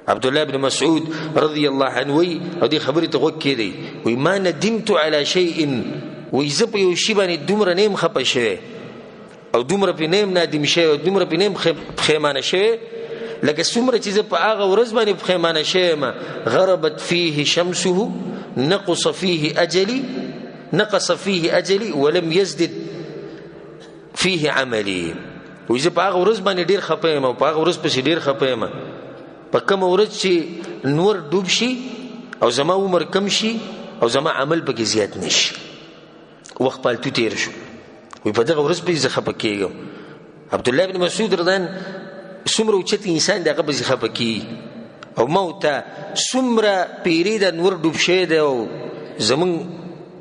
عبدالله بن مسعود رضی الله عنه وی او دې خبرې ته غوږ کېدی، وی ما ندمت على شيء، وی زه په یو شي باندې دومره نیم خفه شوی او دومره پې نیم نادم شوی او دومره پې نیم پښیمانه شوی لکه څومره چې زه په هغه ورځ باندې پښیمانه شوی یم. غربت فيه شمسه نقص فيه اجلي ولم يزدد فيه عملي. وی زه په هغه ورځ باندې ډېر خفه یم او په هغه ورځ پسې ډېر خفه یم. په کومه ورځ چې نور ډوب شي او زما عمر کم شي او زما عمل پکې زیات نشي، وخت پالتو تېر شو، وی په دغه ورځ پسې زه خفه کېږم. عبدالله بن مسعود رضان څومره اوچت انسان دی، هغه پسې خفه کېږي. او ما ورته څومره پیرې ده نور ډوب شوی دی او زمونږ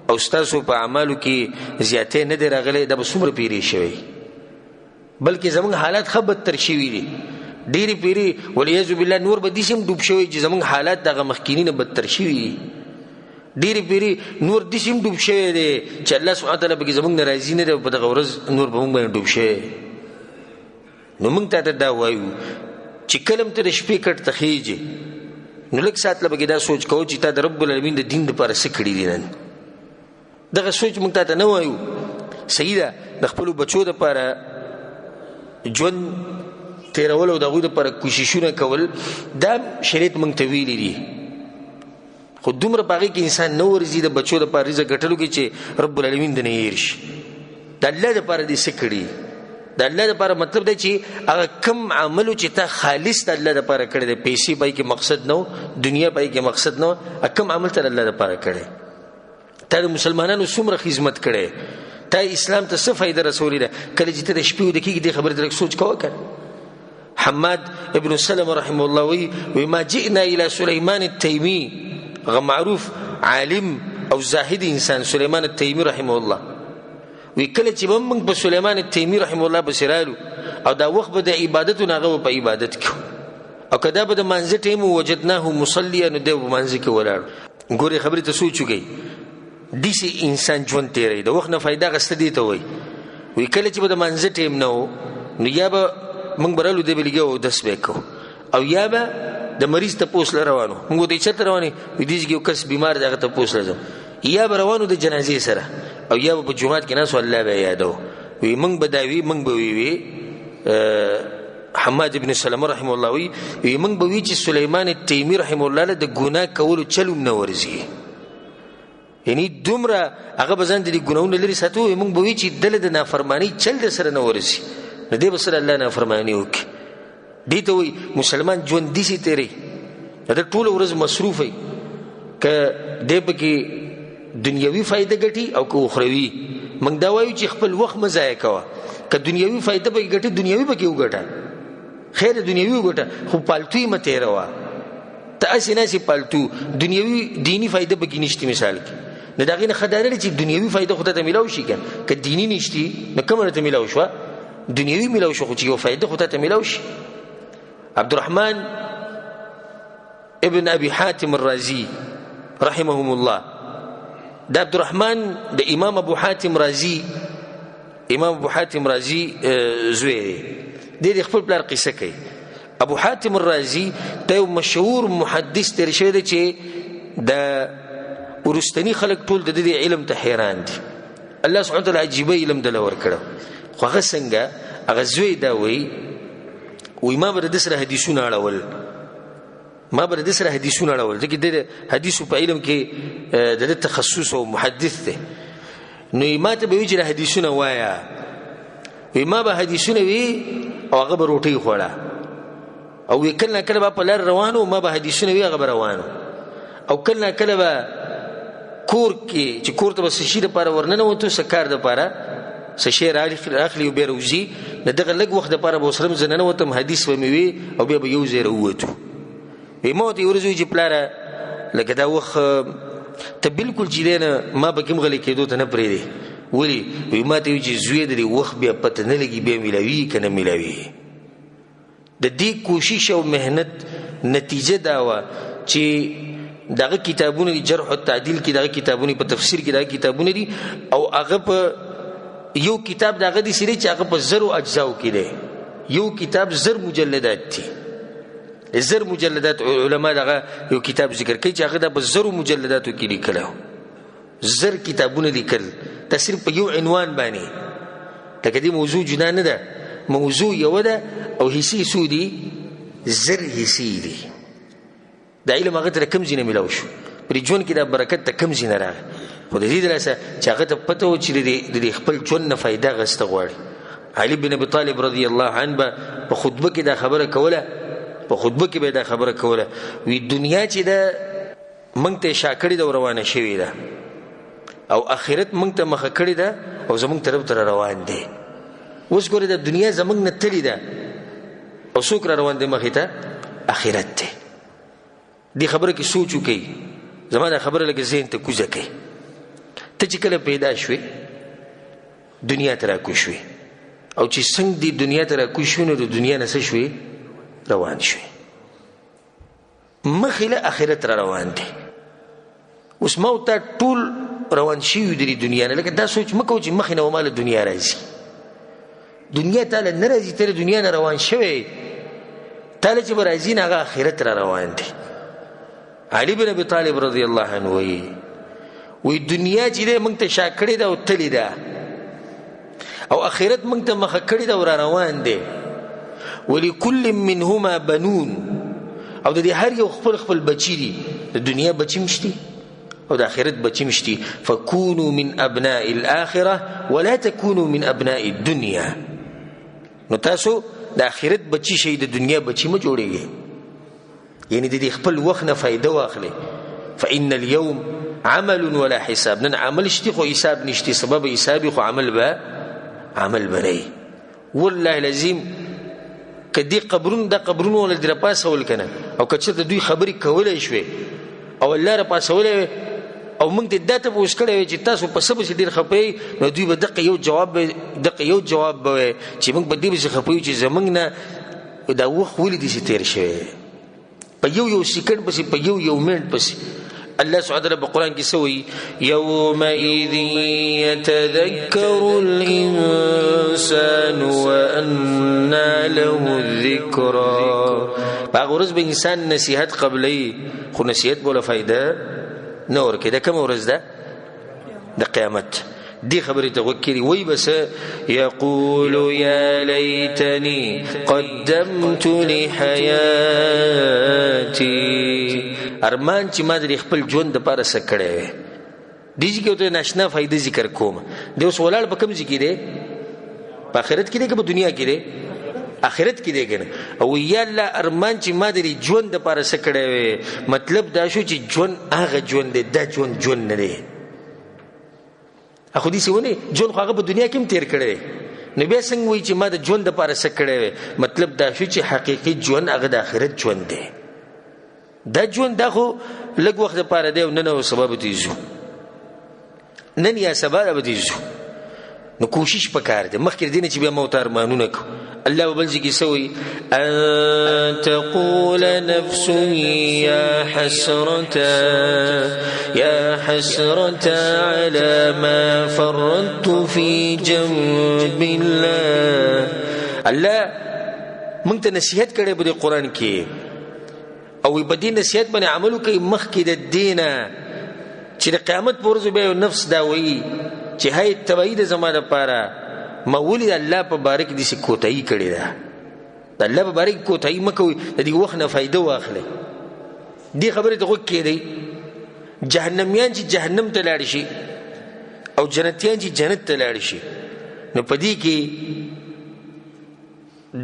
او ستاسو په اعمالو کې زیاتې نه دی راغلی، دا به څومره پیرې شوی، بلکې زمونږ حالات ښه بدتر شوي دي. ډېرې پیرې والعیاذ بالله نور به داسې هم ډوب شوی چې زمونږ حالات دغه مخکیني نه بدتر شوي دي. ډېرې پیرې نور داسې هم ډوب شوی دی چې الله سبحانه وتعالی پکې زمونږ نه راضي نه دی او په دغه ورځ نور به موږ باندې ډوب شوی. نو موږ تا ته دا وایو چې کله هم ته د شپې کټ ته خېږې نو لږ ساعت له پکې دا سوچ کوو چې تا د رب العالمین د دین دپاره څه کړي دي نن. دغه سوچ موږ تا ته نه وایو. صحیح ده، د خپلو بچو دپاره ژوند تیرول او د هغوی دپاره کوششونه کول دا شریعت موږ ته ویلي دي، خو دومره په هغې کې انسان نه ورځي د بچو دپاره رزق ګټلو کې چې رب العالمین د نه هېر شي. د الله دپاره دې څه کړي؟ د الله دپاره مطلب دی چې هغه کم عملو چې تا خالص د الله دپاره کړی دی، پیسې پای کې مقصد نه و، دنیا پای کې مقصد نه و، کم عمل ته د الله دپاره کړی. تا د مسلمانانو څومره خدمت کړی، تا اسلام ته څه فایده رسولې ده. کله چې ته د شپې ویده کېږي دې خبرې ته لږ سوچ کوه که. حماد ابن سلمة رحمه الله وی ما جئنا الى سليمان التيمي، هغه معروف عالم او زاهد انسان سليمان التیمی رحمه الله وی کله چې موږ په سليمان التیمی رحمه الله بسرالو او دا وخت به د عبادت ناغه په عبادت کې او کدا به د منځ ټیم وجدناه مصليا نو د منځ کې ولاړ ګوري خبره ته سوچ وکي دیسي انسان ژوند تیرې د وخت نه فائدہ غست دي ته وی کله چې به د منځ ټیم نو یا به موږ برالو د بلګو دس وکاو او یا به د مریض ته پوسل روانو موږ د چت رواني وې دیږي یو کس بیمار دغه ته پوسل ځم یا به روانو د جنازې سره او یا په جمعات کې ناس الله به یادو وی موږ بداوی موږ به وی حماد ابن سلمہ رحم الله وی موږ به وی چې سليمان التیمی رحم الله له د ګناه کولو چلوم نه ورزي یعنی دومره هغه بزند دي ګناونه لري ساتو موږ به وی چې دله د نافرمانی چل د سره نه ورزي نه دی بسره الله نافرمانی وکي دي ته وی مسلمان ژوند دي سي تیری دا ټول ورځ مصروف وي ک دې پکې دنیوي فائدہ ګټي او کو اخروی موږ دا وایو چې خپل وخت مزایه کوه ک دنیوي فائدہ به ګټي دنیوي به کې وګټه خیر دنیوي وګټه خو پالتوي مته روا ته اسنه سي پالتو دنیوي دینی فائدہ به کې نشته مثال کې نه داغه نه خدای چې دنیوي فائدہ خو ته ملاوي شي ک دینی نشتی نو کومه ته ملاوي شو دنیوي ملاوي شو چې یو فائدہ خو ته ملاوي شي عبد الرحمن ابن ابي حاتم الرازي رحمهم الله دا عبد الرحمن د امام ابو حاتم رازي زوی دی خپل بلار قصه کوي ابو حاتم الرازي ته مشهور محدث تر شه دی چې د ورستنی خلق ټول د دې علم ته حیران دي الله سبحانه وتعالى عجيبه علم دلور کړو خو هغه څنګه هغه زوی دا وی ما بر د سره حدیثونه اړول ځکه د حدیثو په علم کې د تخصص او محدث دی نو ما ته به ویل حدیثونه وایا ما به حدیثونه وی او هغه به روټي خوړه او کله کله په لار روانو ما به حدیثونه وی هغه روانو او کله کله به کور کې چې کور ته بس شي د پاره ورننه وته سکار د پاره سشیر اخلي او بیروزی نه دغه لګ وخت د پاره به وسلم زننه وته حدیث و می وی او به یو زیره وته موت ورزوی چې پلاره لکه دا وخت ته بالکل جیلنه ما به کوم غلي کېدو ته نه پرې دی ولی ما ته چې زوی د وخت بیا پته نه لګي به ملوي کنه ملوي د دې کوشش او مهنت نتیجه دا و چې دغه کتابونه جرح او تعدیل کې دغه کتابونه په تفسیر کې دغه کتابونه دي او هغه په یو کتاب دغه دي سری چې هغه په زرو اجزاو کې دی یو کتاب زر مجلدات دي زر مجلدات علماء دغه یو کتاب ذکر کوي چې هغه د زرو مجلداتو کې لیکلو زر کتابونه لیکل تفسیر په یو عنوان باندې لکه دې موضوع جنا نه ده موضوع یو ده او حصي سودي زر حصي دي دا علم هغه ته کم زینه ملاو شو پر ژوند کې د برکت ته کم زینه راغی خو د دې درسه چې هغه ته پته و چې د خپل ژوند نه فائدہ غسته غواړي علي بن ابي طالب رضی الله عنه په خطبه کې دا خبره کوله وی دنیا چې دا مونږ ته شاکړې د روانه شوې ده او اخرت مونږ ته مخه کړې ده او زمونږ طرف ته روان دي اوس ګوره د دنیا زمونږ نه تللی ده او څوک روان دي مخې ته اخرت ته دی خبره کې سوچ وکي زما دا خبره لکه ذهن ته کوزه کوي ته چې کله پیدا شوې دنیا ته راکوشوي او چې څنګه دی دنیا ته راکوشوي نو د دنیا نه څه شوي روان شوي مخله اخرت را روان دي اوس موت ټول روان شي د دنیا نه لکه دا سوچ مکو چې مخنه و مال دنیا راځي دنیا تعالی نه راځي تر دنیا نه روان شوي تعالی چې راځي نه اخرت را روان دي علي بن ابي طالب رضی الله عنه وی دنیا چې موږ ته شاکړې ده او تللی ده او اخرت موږ ته مخ کړې ده او روان دي ولكل منهما بنون او د دې هر یو خپل بچی دي د دنیا بچی مشتي او د آخرت بچی مشتي فكونوا من ابناء الاخره ولا تكونوا من ابناء الدنيا نو تاسو د آخرت بچی شي د دنیا بچی ما جوړيږي یعنی د دې خپل وخت نه فائدہ واخلي فان اليوم عمل ولا حساب نن عمل شتي خو حساب نشتي سبب حساب خو عمل بني والله لازم کدی قبرون د قبرون ول در پاسول کنه او کچته دوی خبري کولای شوي او الله را پاسولې او موږ د داته پوښ کړی چې تاسو په سبا ډیر خپې نو دوی به دغه یو جواب به چې موږ په دې به خپې چې زمنګ نه دا وخت ولې دې تیر شوی په یو سکند پسې په یو منټ پسې الله سبحانه وتعالى بالقرآن کې سوي يومئذ يتذكر الإنسان وأنى له الذكرى باغ ورځ به انسان نصیحت قبلې خو نصیحت بوله فائدہ نه ورکړي دا کوم ورځ ده د قیامت دي خبرې ته وکړي وای بس یقول یا لیتنی قدمت لحیاتی ارمان چې ما د خپل ژوند لپاره څه کړی دیږي کې ته ناشنا فائدې ذکر کوم د اوس ولال په کوم ځای کې دی په آخرت کې دی که په دنیا کې دی آخرت کې دی کنه او یا الله ارمان چې ما د ژوند لپاره څه کړی مطلب دا شو چې ژوند هغه ژوند دی دا ژوند نه دی اخو دې سونه ژوند خو هغه په دنیا کې هم تیر کړی نو بیا څنګه وایي چې ما د ژوند لپاره څه کړی مطلب دا شو چې حقیقي ژوند هغه د آخرت ژوند دی دا ژوند دا خو لږ وخت لپاره دی او نن او سبا به تیزو نن یا سبا به تیزو نو کوشش پکار دی مخکې دې نه چې بیا موت ارمانونه کو الله وبل ځکه سوي ان تقول نفس يا حسرة على ما فرطت في جنب الله الله مونږ ته نصیحت کړي په قرآن کې او په دې نصیحت باندې عمل کوي مخکې د دینه چې د قیامت پر ورځ به نفس دا وایي چې هاي تبعید زمانه لپاره مولي الله په بارک دي سې کوتای کړي دا الله په بارک کوتای مکوي د دې وخت نه فائدہ واخلي دې خبره ته وکړي دی جهنميان چې جهنم ته لاړ شي او جنتيان چې جنت ته لاړ شي نو پدې کې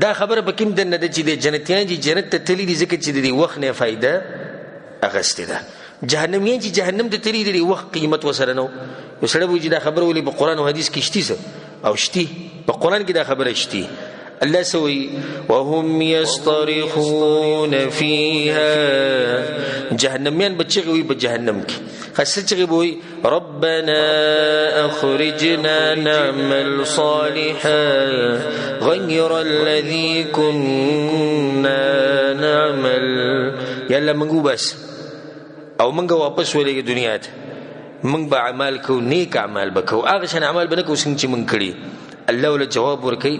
دا خبره به کوم دنه د چې د جنتيان چې جنت ته تللی دي ځکه چې د وخت نه فائدہ اغسته ده جهنميان چې جهنم ته تللی دي وخت قیمت وسره نو وسره وجود دا خبره ولې په قران او حديث کې شتي او شتي په قران کې دا خبره شتي الله سوي وهم يصطرخون فيها جهنميان بچغوي په جهنم کې خاصه چغوي ربنا اخرجنا نعمل صالحا غير الذي كنا نعمل يلا منغو بس او منغو واپس ولې دنیا ته من به اعمال کو نیک اعمال بکو هغه شان اعمال بنکو څنګه چې من کړی الله ول جواب ورکي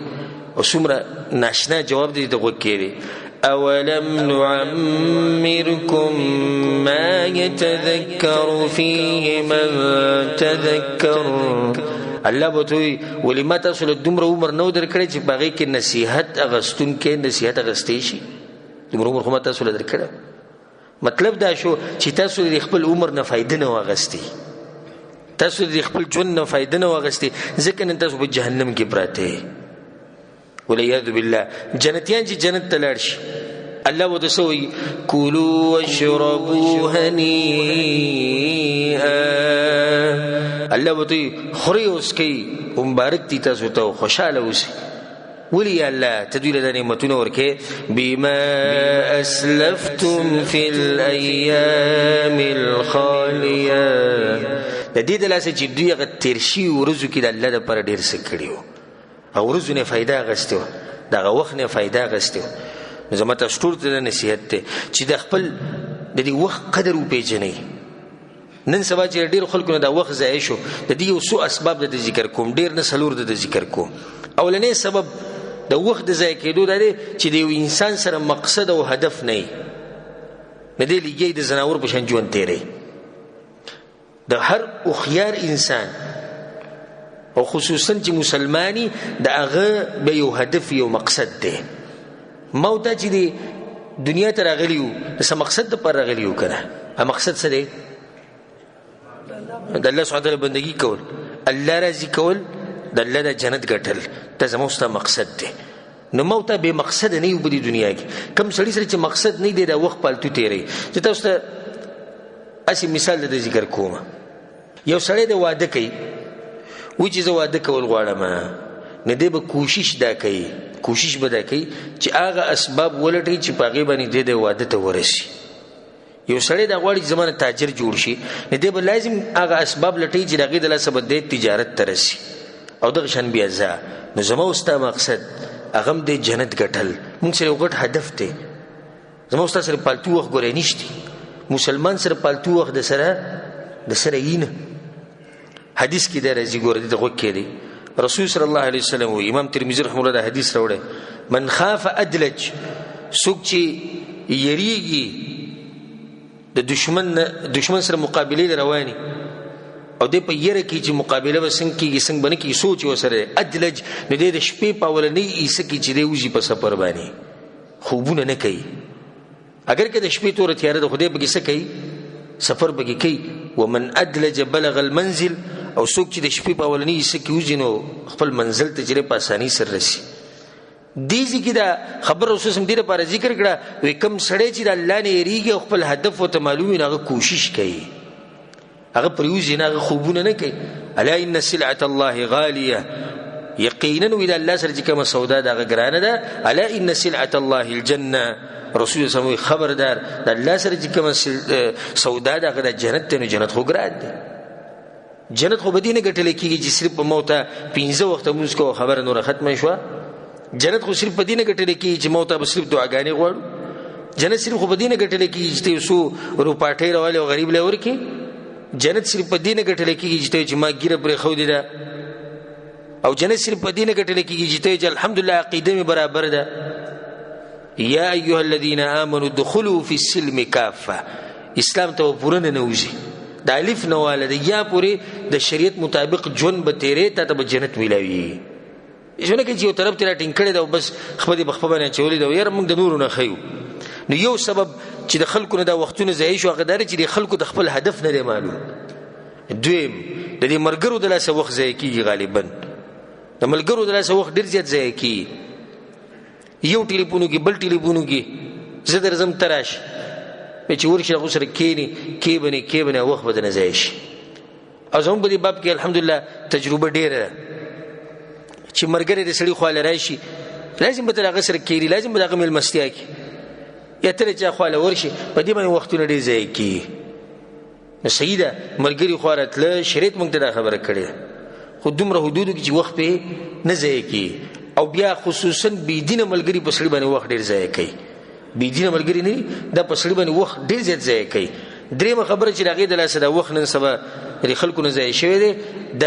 او څومره ناشنا جواب دې ته وکړي اولم نعمركم ما يتذكر فيه من تذكر الله بوتوي ولما تاسو له دومره عمر نو درکړي چې باغې کې نصيحت اغستون کې نصيحت اغستې شي دومره عمر خو تاسو له درکړه مطلب دا شو چې تاسو د خپل عمر نه فائدې نه واغستې تاسو د خپل ژوند نه فائدې نه واغستې ځکه نن تاسو په جهنم کې پراته ولعیاذ بالله جنتیان چې جنت ته لاړ شي الله وو تسوي کولوا واشربوا هنيئا الله وو ته خوري اوس کوي مبارک دي تاسو ته خوشاله اوسئ ولي الله تدويل د نعمتونو ورکه بما اسلفتم في الايام الخاليه د دې د لاسه چې دوی غ تیرشي ورځو کې د الله د پر ډیر څه کړیو او ورځو نه فائدہ غستو دغه وخت نه فائدہ غستو زمته شتور ته نصیحت ته چې د خپل د دې وخت قدر وپېژنئ نن سبا چې ډیر خلکو نه د وخت ضایع شو د دې یو څو اسباب د ذکر کوم ډیر نه سلور د ذکر کوم اولنې سبب د وخت د ضایع کېدو دا دی چې د انسان سره مقصد او هدف نه وي نه دی لګي د زناور په شان ژوند تیری د هر خيار انسان او خصوصا چې مسلمانی د هغه به یو هدف یو مقصد دی موت چې دی دنیا ته راغلیو د څه مقصد پر راغلیو کنه ا مقصد څه دی د الله سبحانه وتعالى بندگی کول الله راضي کول د الله د جنت ګټل ته زموږ مقصد دی نو موت به مقصد نه یو په دنیا کې کم سړی سره چې مقصد نه دی د وخت پالتو تیری چې تاسو ته اسی مثال د ذکر کوم یو سړی د واده کوي و چې زه واده کول غواړم نه دی به کوشش دا کوي چې هغه اسباب ولټي چې پاغي باندې د واده ته ورسي یو سړی دا غواړي زمانه تاجر جوړ شي نه دی به لازم هغه اسباب لټي چې دغه د لاسه بده تجارت ترسي او دغه شان بیا ځه. نو زما وستا مقصد هغه د جنت ګټل. مونږ سره یو غټ هدف دی. زما وستا سره پالتو وخت ګورې نشتی. مسلمان سره پالتو وخت د سره یینه. حدیث کې دا راځي ګوره دې غوږ کې دی. رسول صلی الله علیه وسلم و امام ترمذی رحمه الله دا حدیث راوړی من خاف ادلج څوک چې یریږي د دشمن سره مقابله رواني او دې په یره کې چې مقابله وسنګ کېږي څنګه باندې کې سوچ وسره ادلج نو دې د شپې په ولنې ایسه کې چې دې وځي په سفر باندې خوبونه نه کوي. اگر که د شپې تور تیار د خدای په کیسه کوي سفر بګي کوي. ومن ادلج بلغ المنزل او څوک چې د شپې په ولنې ایسه کې وځي نو خپل منزل ته چې په اساني سره رسي. دیزی کی دا خبر رسول سم دې لپاره ذکر کړه وی کم سړی چې د الله نه یریږي او خپل هدف او ته معلوم نه هغه کوشش کوي هغه پریوزي نه هغه خوبونه نه کوي. الا ان سلعه الله غاليه یقینا وی د الله سره چې کومه سودا دا ګرانه ده. الا ان سلعه الله الجنه رسول سم خبردار د الله سره چې کومه سودا دا د جنت ته. جنت خو ګران ده. جنت خو بدینه ګټل کیږي چې صرف په موته 15 وخت موږ کو خبر نور ختمه شو. جنت خو صرف بدینه ګټل کیږي چې موته به صرف دعاګانې غواړو. جنت صرف خو بدینه ګټل کیږي چې سو روپاټې راولې او غریب لور کې. جنت صرف بدینه ګټل کیږي چې ما ګیره پر خو دي دا. او جنت صرف بدینه ګټل کیږي چې الحمدلله عقیده می برابر ده. یا ایها الذين امنوا ادخلوا في السلم كافه اسلام ته پورن نه وځي د الف نواله د یا پوری د شریعت مطابق جون به تیرې ته به جنت ملوي. ژوند کې چې یو طرف ته ټینګ کړي دا بس خپل بخپبانه چولې دا یاره موږ د نورو نه خیو. نو یو سبب چې د خلکو نه دا وختونه ځای شو هغه دار چې د خلکو د خپل هدف نه معلوم. دویم د دې مرګرو د لاسه وخت ځای کیږي غالبا د ملګرو د لاسه وخت ډیر زیات ځای کیږي. یو ټلیفونو کې بل ټلیفونو کې زه درځم تراش چې ورشي غو سره کې بنه وخت بدنه ځای شي. او زموږ په دې باب کې الحمدلله تجربه ډیره چې مرګره د سړي خواله راشي لازم به تر هغه سره کېږي لازم به هغه ملمستیا کې یا تر چې خواله ورشي په دې باندې وختونه ډېر ځای کېږي. نو صحیح ده ملګري خوا راتله شریعت موږ ته دا خبره کړې خو دومره حدودو کې چې وخت پې نه ځای کېږي. او بیا خصوصا بېدینه ملګري په سړي باندې وخت ډېر ځای کوي. بېدینه ملګري نه دا په سړي باندې وخت ډېر زیات ځای کوي. درېیمه خبره چې د هغې د لاسه دا وخت نن سبا د خلکو نه ځای شوی دی د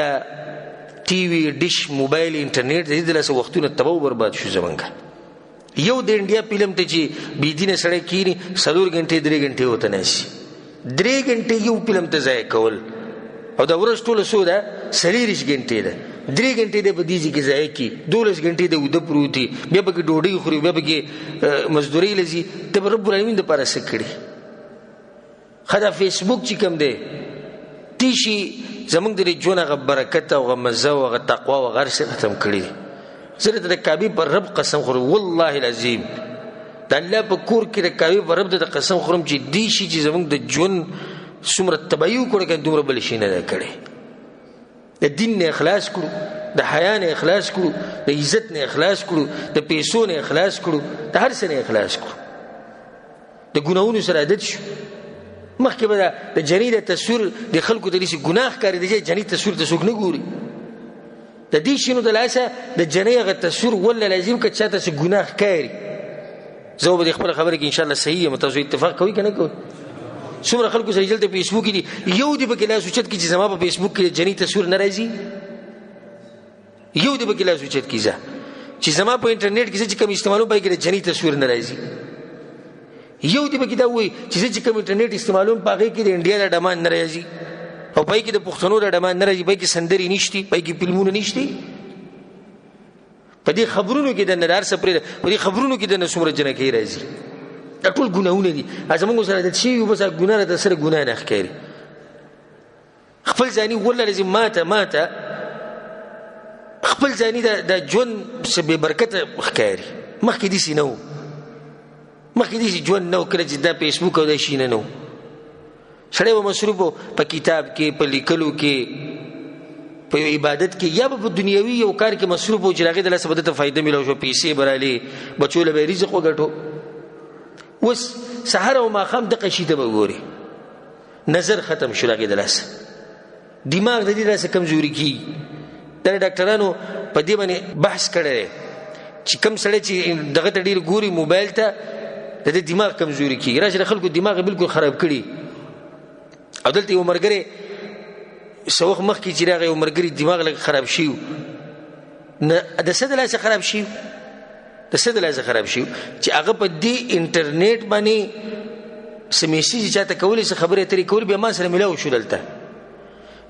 ټي وي ډش موبایل انټرنیټ د دې د لاسه وختونه تباه او برباد شو. زمونږ یو د انډیا فلم ته چې بېدینه سړی کښېني 4 غنټې 3 غنټې ورته ناشي 3 غنټې یو فلم ته ضایع کول او د ورځ ټوله څو ده 40 غنټې ده 3 غنټې د په دې ځای کې ضایع کړي 12 غنټې د وده پروت دي بیا پکې ډوډۍ خوري بیا پکې مزدورۍ لځي ته به رب العالمین دپاره څه کړي. ښه دا فیسبوک چې کوم دی تیشي زمونږ د دې ژوند هغه برکت او هغه مزه او هغه تقوا او هغه هر څه ختم کړي دي. زه د کعبې پر رب قسم خورم والله العظیم د الله په کور کې د کعبې پر رب د قسم خورم چې دې شي چې زمونږ د ژوند څومره تباهي وکړه که دومره بل شي نه ده کړی. د دین نه اخلاص کړو د حیا نه اخلاص کړو د عزت نه اخلاص کړو د پیسو نه اخلاص کړو د هر څه نه اخلاص کړو د ګناهونو سره عادت شو. مخکې به د جنې د تصویر د خلکو ته داسې ګناه ښکاري د جنې تصویر ته څوک نه ګوري د دې شینو د لاسه د جنې هغه تصویر والله لازم که چاته څه ګناه ښکاري. زه به د خپله خبره کې انشاءالله صحیح یم تاسو اتفاق کوئ که نه کوئ. څومره خلکو سره دلته فیسبوک دي یو دی پکې لاس اوچت کړي چې زما په فیسبوک کې د جنې تصویر نه راځي یو دی پکې لاس اوچت کړي چې زما په انټرنیټ کې چې کوم استعمالوم پای کې د جنې تصویر نه راځي یو دی پکې دا وایي چې چې کوم انټرنیټ استعمالوم په هغې کې د انډیا د ډمان نه راځي او پای کې د پښتنو د ډمان نه راځي پای کې سندرې نشتي پای کې فلمونه نشتي. په دې خبرونو کې د نه هر څه پرېږده په دې خبرونو کې د نه څومره جنکۍ راځي دا ټول ګناهونه دي. زموږ سره عادت شوي بس ګناه راته سره ګناه نه ښکاري. خپل ځاني والله لازم ماته خپل ځاني د ژوند څه بې برکته ښکاري. مخکې داسې نه و مخکې داسې ژوند نه و کله چې دا فیسبوک او دا شي نه و سړی به مصروف و په کتاب کې په لیکلو کې په یو عبادت کې یا به په دنیوي یو کار کې مصروف و چې هغې د لاسه به دته فایده میلاو شو پیسې به رالې بچو له به یې رزق وګټو. اوس سحر او ماخام د قشیده به وګوري نظر ختم شو راګي دلاسه دماغ د دې لاسه کمزوري کی د ډاکټرانو په دې باندې بحث کړي چې کم سړی چې دغه ته ډیر ګوري موبایل ته د دماغ کمزوري کی راځي خلکو دماغ بالکل خراب کړي او دلته یو مرګره سوخ مخ کی چې راغی یو مرګري دماغ لږ خراب شي نه د څه د لاسه خراب شي د څه د لاسه خراب شي چې هغه په دې انټرنیټ باندې سمیسي چې چاته کولې څه خبره ترې کول به ما سره ملاو شو دلته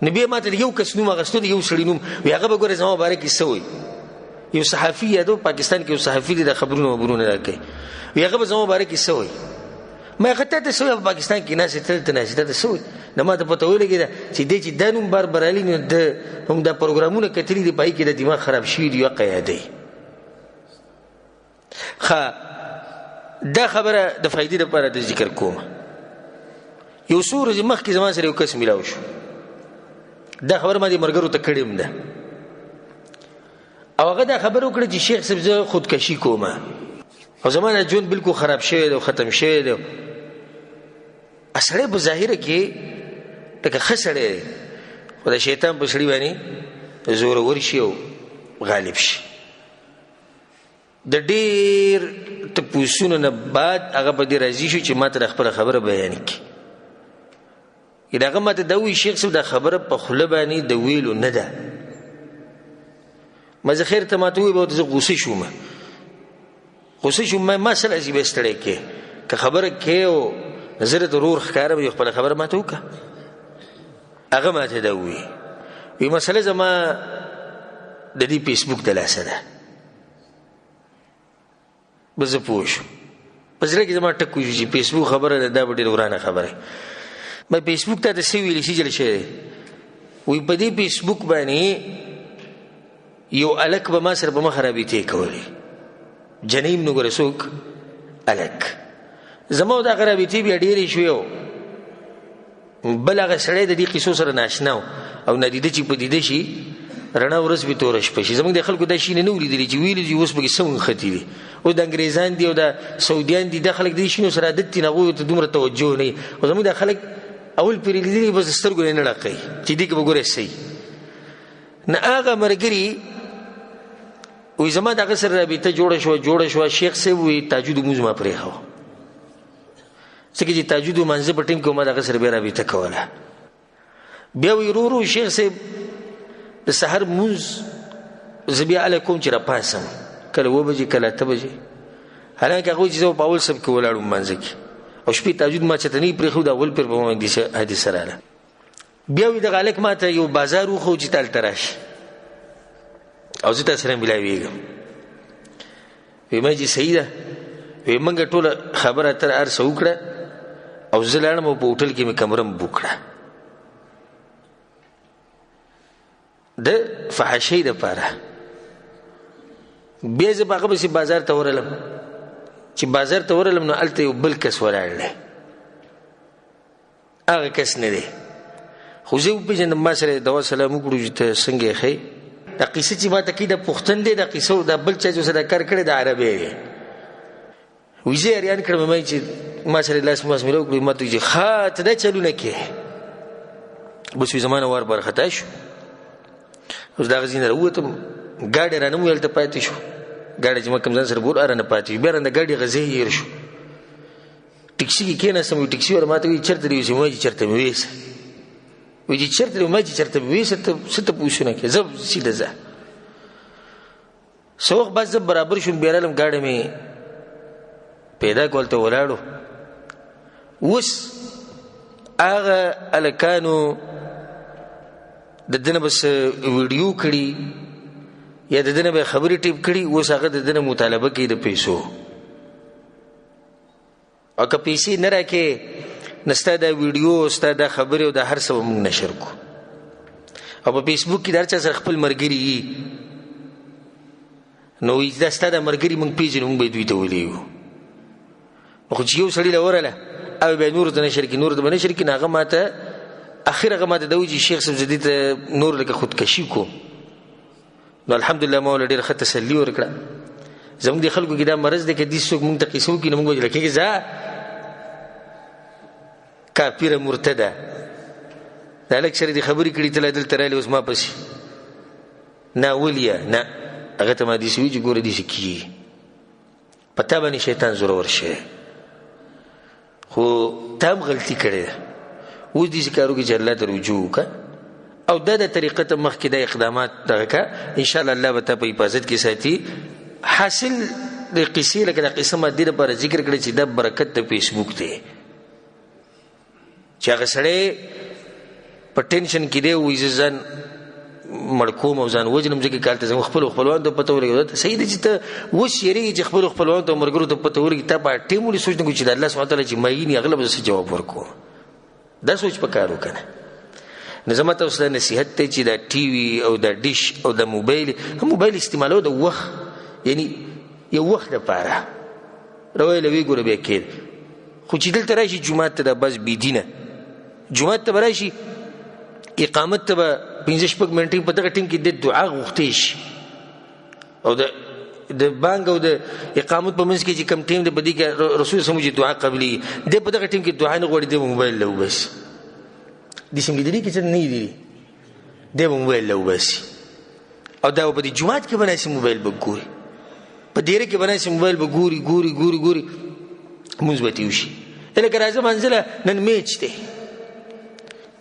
نبی ماته یو کس نوم غستو یو سړی نوم وی هغه به ګوره زما مبارک سوی یو صحافي یادو پاکستان کې یو صحافي د خبرونو راکړي وی هغه به زما مبارک سوی ما خطه ته سوی په پاکستان کې ناس ته ناس ته سوی نه ما ته پته ولګی چې دې چې دانوم برالي نو د هم د پروګرامونو کتلی دی پای کې د دماغ خراب شي دی قیادی دا خبره د فائدې لپاره د ذکر کوم یو سورج مخ کې زما سره یو کس ملاو شو دا خبر ما دي مرګرو ته کړم ده او هغه دا خبر وکړه چې شیخ صاحب زه خودکشي کوم او زمانه جون بالکل خراب شوی دی ختم شوی دی اصله په ظاهر کې تک خسړې خدای شیطان په سړي باندې زور ورشي او غالب شي د ډیر ته پوښتنه نه بعد هغه په دې راځي شو چې ماته خپل خبره بیان کړي دغه ماته د وی شیخ صاحب د خبره په خله باندې د ویلو نه ده مزه خیر ته ماته وی به زه غوسه شوم ما سره چې بستړی کې که خبره کې او نظر ضرور ښکارم یو خپل خبره ماته وکړه هغه ماته دا وی مسله زما د دې فیسبوک د لاسه ده بز پوښ پزره کې زما ټکو چې فیسبوک خبره ده دا ډېر ورانه خبره ما فیسبوک ته د سی ویل شي جل شي وی په دې فیسبوک باندې یو الک به ما سره به مخربي ته کوي جنیم نو ګرسوک الک زمو دا خرابي ته بیا ډېری شو یو بلغه سړی د دې قصو سره ناشنا او ندیده چې په دې شي رڼا ورځ به تورش پشي زموږ د خلکو د شي نه ولیدل چې ویل دي اوس به سم ختی دي او د انګريزان دي او د سعوديان دي د خلک د شینو سره عادت نه غوي ته دومره توجه نه او زموږ د خلک اول پیری لیدلی بس سترګو نه لړقي چې دې کې وګورئ سي نه هغه مرګري وې زما دغه سره رابطه جوړه شو شیخ سی وې تاجود موز ما پرې هو څنګه چې تاجود منځ په ټیم کې ما دغه سره به رابطه کوله بیا وې ورو شیخ سی د سحر موز زبیا علیکم چې را پاسم کله و بجې کله ته بجې حالانکه هغه چې زه په اول سب کې ولاړم منځ کې او شپې تاجود ما چتنی پرې خو دا ول پر په باندې حدیث سره بیا وې د غالک ماته یو بازار خو چې تل تراش او زه تاسو سره ملایويږم وې ما چې صحیح ده وې منګه ټول خبره تر ارسه وکړه او زه لاړم په هوټل کې مې کمرم بوکړه د فحشې د پاره بیا زه هغه به بازار ته ورلم چې بازار ته ورلم نو الته یو بل کس ولاړل هغه کس نه دی خو زه په جن ما سره د سلام وکړو چې څنګه خې د قصې چې ما ته کې د پښتون دی د قصو د بل چا چې سره کار کړی د عربي ویزه اریان کړم مې چې ما سره لاس ملو کړو ما ته چې خاط دا چلونه کې بس زمانه ور برخته شو اوس دا غزين وروته ګاډي رانه ویل ته پاتې شو ګاډي چې مکم ځان سره ګور ارنه پاتې بیا رنه ګاډي غزه یې شو ټیکسي کې نه سمو ټیکسي ور ماته وی چرته دی سمو چې چرته ویس وی چې چرته ما چې چرته ویس ته ست پوښونه کې زب سیده زه سوخ بس برابر شوم بیرالم ګاډي می پیدا کولته ولاړو وس هغه الکانو د دنه بس ویډیو کړي یا د دنه به خبري ټیپ کړي اوس هغه د دنه مطالبه کوي د پیسو او که پیسې نه راکې نستا دا ویډیو ستا دا خبري او د هر څه موږ نشر کو او په فیسبوک کې درچا سره خپل مرګري نو دا ستا د مرګري موږ پیژنو موږ به دوی ته ولیو خو چې یو سړی لورله او به نور د نشر کې نور د نشر کې ناغه ماته اخر هغه ماته دوی شیخ صاحب جدید نور لکه خودکشي کو نو الحمدلله مولا ډیر ښه تسلی ورکړه زموږ د خلکو کې دا مرز دی کې د څوک مونږ ته قصو کې موږ وجل کېږي ځا کافر مرتده دا لږ سره دې خبرې کړي ته لا دلته راغلی اوس ما پسې نه وليه نه هغه ته ما داسې وي چې ګوره داسې کېږي په تا باندې شیطان زورور شي خو تا هم غلطي کړې ده اوس داسې کار وکړي چې الله ته رجوع وکړه او دا د طریقه ته مخکې دا اقدامات دغه کړه انشاءالله الله به تا په حفاظت کې ساتي حاصل د قصې لکه دا قصه ما دې لپاره ذکر کړی چې دا برکت د فیسبوک دی چې هغه سړی په ټینشن کې دی وایي زه ځان مړ کوم او ځان وژنم ځکه کال ته زموږ خپلو خپلوانو ته پته ولګي صحیح ده چې ته اوس یېرېږي چې خپلو خپلوانو ته ملګرو ته پته ولګي تا په ټیم ولې سوچ نه کوي چې د الله سبحانه تعالی چې معین هغه له به څه جواب ورکوم دا سوچ پکار وکنه نو زما ته اوس دا نصیحت دی چې دا ټي وي او دا ډیش او دا موبایل استعمالول د وخت یعنی یو وخت لپاره رویله وی ګوره بیا کېد خو چې دلته راشي جومات ته دا بس بېدینه جومات ته به راشي اقامت ته به 5-6 منټې په دغه ټیم کې د دعا غوښتی شي او د بانګ او د اقامت په منځ کې چې کم ټیم دی په دې کې رسول سمو چې دعا قبلي دی په دغه ټیم کې دعا نه غواړي دی موبایل له وباسي دې سم لیدلي کې چې نه یې دی موبایل له وباسي او دا په دې جومات کې به ناسي موبایل به ګوري په ډیره کې به ناسي موبایل به ګوري مونځ به تېو شي لکه راځه منزله نن میچ دی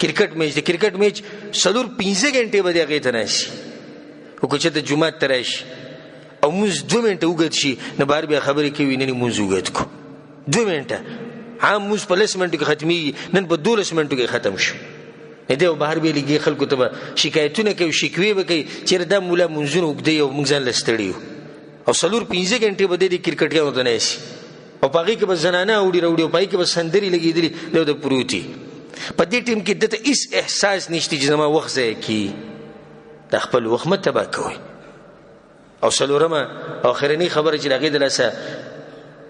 کرکټ میچ دی کرکټ میچ 4-5 غنټې به د هغې ته ناسي خو که چېرته جومات ته راشي او مونځ 2 منټه اوږد شي نو بهر بیا خبرې کوي نن یې مونځ اوږد کړو 2 منټه عام مونځ په 10 منټو کې ختمېږي نن په 12 منټو کې ختم شو دی او بهر بیا لګي خلکو ته به شکایتونه کوي شکوې به کوي چېرې دا مولا مونځونه اوږدوي او موږ ځان له ستړي یو او 4-5 غنټې به دی د کرکټیانو ته ناسي او په هغې کې به زنانه اوړي راوړي او په هغې کې به سندرې لګېدلي دا د پروتي په دې ټیم کې دته هېڅ احساس نشته چې زما وخت ضایع کړي دا خپل وخت مه تباه کوئ او څلورمه او اخرنۍ خبره چې د هغې د لاسه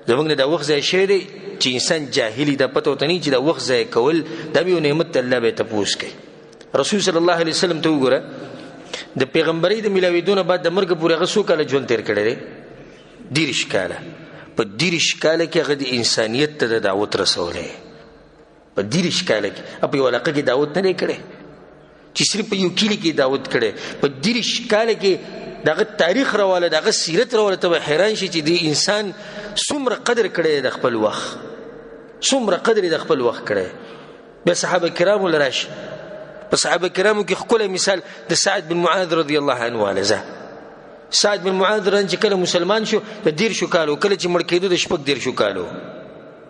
زموږ نه دا وخت ضایع شوی دی چې انسان جاهلي دا پته ورته نه چې دا وخت ضایع کول دا به یو نعمت د الله به یې تپوس کوي رسول صلی الله علیه وسلم ته وګوره د پیغمبرۍ د میلاوېدو نه بعد د مرګ پورې هغه څو کاله ژوند تېر کړی دی 30 کاله په 30 کاله کې هغه د انسانیت ته د دعوت رسولی په 30 کاله کې په یو علاقه کې دعوت نه دی کړی چې صرف په یو کلي کې دعوت کړی په 30 کاله کې دغه تاریخ راواله دغه سیرت راواله ته به حیران شي چې د انسان څومره قدر کړی د خپل وخت څومره قدر د خپل وخت کړی بیا صحابه کرامو له راشي په صحابه کرامو کې ښکلی مثال د سعد بن معاذ رضی الله عنه والزه سعد بن معاذ رضی چې کله مسلمان شو د 10 کالو کله چې مړ کېدو د 10 کالو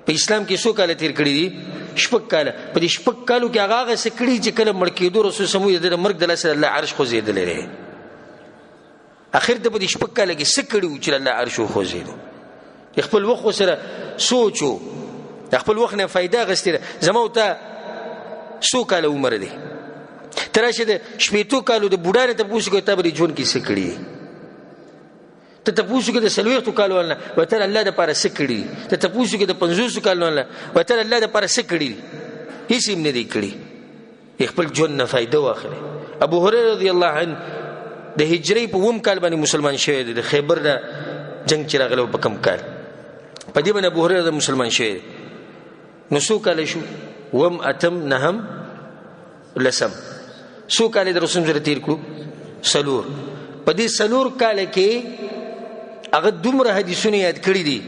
په اسلام کې څو کاله تیر کړي دي 6 کاله په دې 6 کالو کې هغه څه کړي چې کله مړ کېدو رسول سمو د مرګ د لاسه الله عرش خوځېدلی دی اخر ته په دې 6 کاله کې څه کړي چې الله عرش خوځېدو خپل وخت سره سوچو د خپل وخت نه فایده اخیستې ده زما او ته څو کاله عمر دی ته راشې د 80 کالو د بوډا نه تپوس کوي تا به ژوند کې څه کړي ته تپوس کوي د 40 کالو نه وتر الله د پاره څه کړي ته تپوس کوي د 50 کالو نه وتر الله د پاره څه کړي هیڅ هم نه دی کړي خپل ژوند نه فایده واخلي ابو هريره رضی الله عنه د هجرې په 1 کال باندې مسلمان شوی دی د خیبر د جنگ چې راغلی په کم کال په دې باندې ابو هريره مسلمان شوی نو څو کال شو 1 اتم 9 لسم څو کال د رسول سره تیر کړو 4 په دې 4 کال کې هغه دومره حدیثونه یاد کړی دي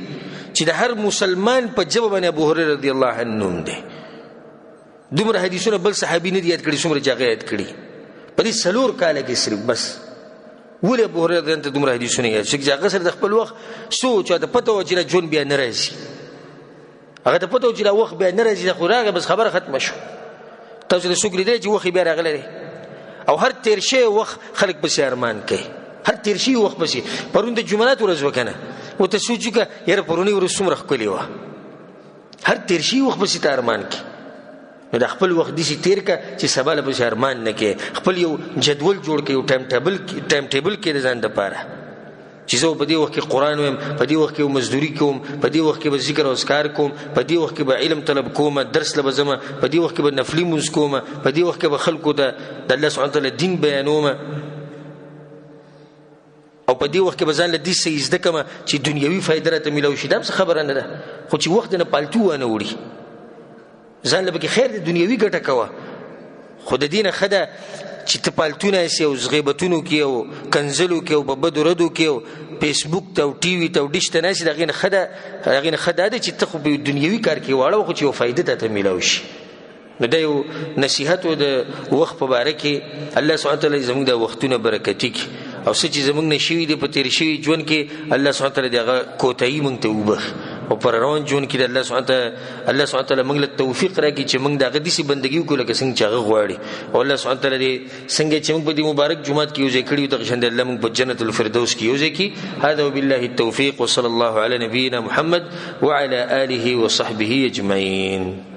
چې د هر مسلمان په جواب باندې ابو هريره رضی الله عنه نوم دی دومره حدیثونه بل صحابي نه یاد کړی څومره چې یاد کړی په دې 4 کال کې صرف بس ولې ابو هريره ته دومره حدیثونه یاد چې هغه سره د خپل وخت سوچ او د پته و چې ژوند بیا نه راځي هغه ته پته و چې وخت بیا نه راځي خو راغی بس خبره ختمه شو تاسو د شکر دې چې وخت بیا راغلی او هر تیر شي وخت خلک پسې ارمان کوي هر تیر شي وخت پسې پرون د جمعرات ورځ وکنه او ته سوچ وکړه یاره پرونی ورځ څومره ښکلې وه هر تیر شي وخت پسې ته ارمان کوي نو د خپل وخت داسې تیر کړه چې سبا له پسې ارمان نه کوي خپل یو جدول جوړ کړي یو ټایم ټیبل کې د ځان دپاره چې زه په دې وخت کې قرآن وایم په دې وخت کې مزدوري کوم په دې وخت کې به ذکر او اذکار کوم په دې وخت کې به علم طلب کوم درس له به ځم په دې وخت کې به نفلي مونځ کوم په دې وخت کې به خلکو ته د الله سبحانه وتعالی دین بیانوم او په دې وخت کې به ځان له دې څه زده کړم چې دنیوي فایده راته میلاو شي دا څه خبره نه ده خو چې وخت نه پالتو ونه وړي ځان له پکې خیر د دنیوي ګټه کوه، خو د دې نه ښه ده چې ته پالتونه سي او غیبتونو کې او کنزلو کې او په بدو ردو کې او فیسبوک ته او ټي وي ته او ډیش ته ناسې. د هغې نه ښه دا ده چې ته خو په دنیوي کار کې واړه خو چې یو فایده ته میلاو شي. نو دا یو نصیحت و د وخت په باره کې. الله سبحانه تعالی زموږ د وختونه برکتي کړي او څه چې زموږ نه شوي دي په تېر شوي ژوند کې الله سبحانه تعالی د هغه کوتاهي موږ ته وبخي او پر روان ژوند کې د الله سبحانه تعالی موږ له توفیق راکړي چې موږ د هغه داسې بندګي وکړو لکه څنګه چې هغه غواړي. او الله سبحانه تعالی دې څنګه چې موږ په دې مبارک جومات کې یو ځای کړي یو دغه شان الله موږ په جنت الفردوس کې یو ځای کړي. هذا وبالله التوفیق وصلی الله علی نبینا محمد وعلى آله وصحبه اجمعین.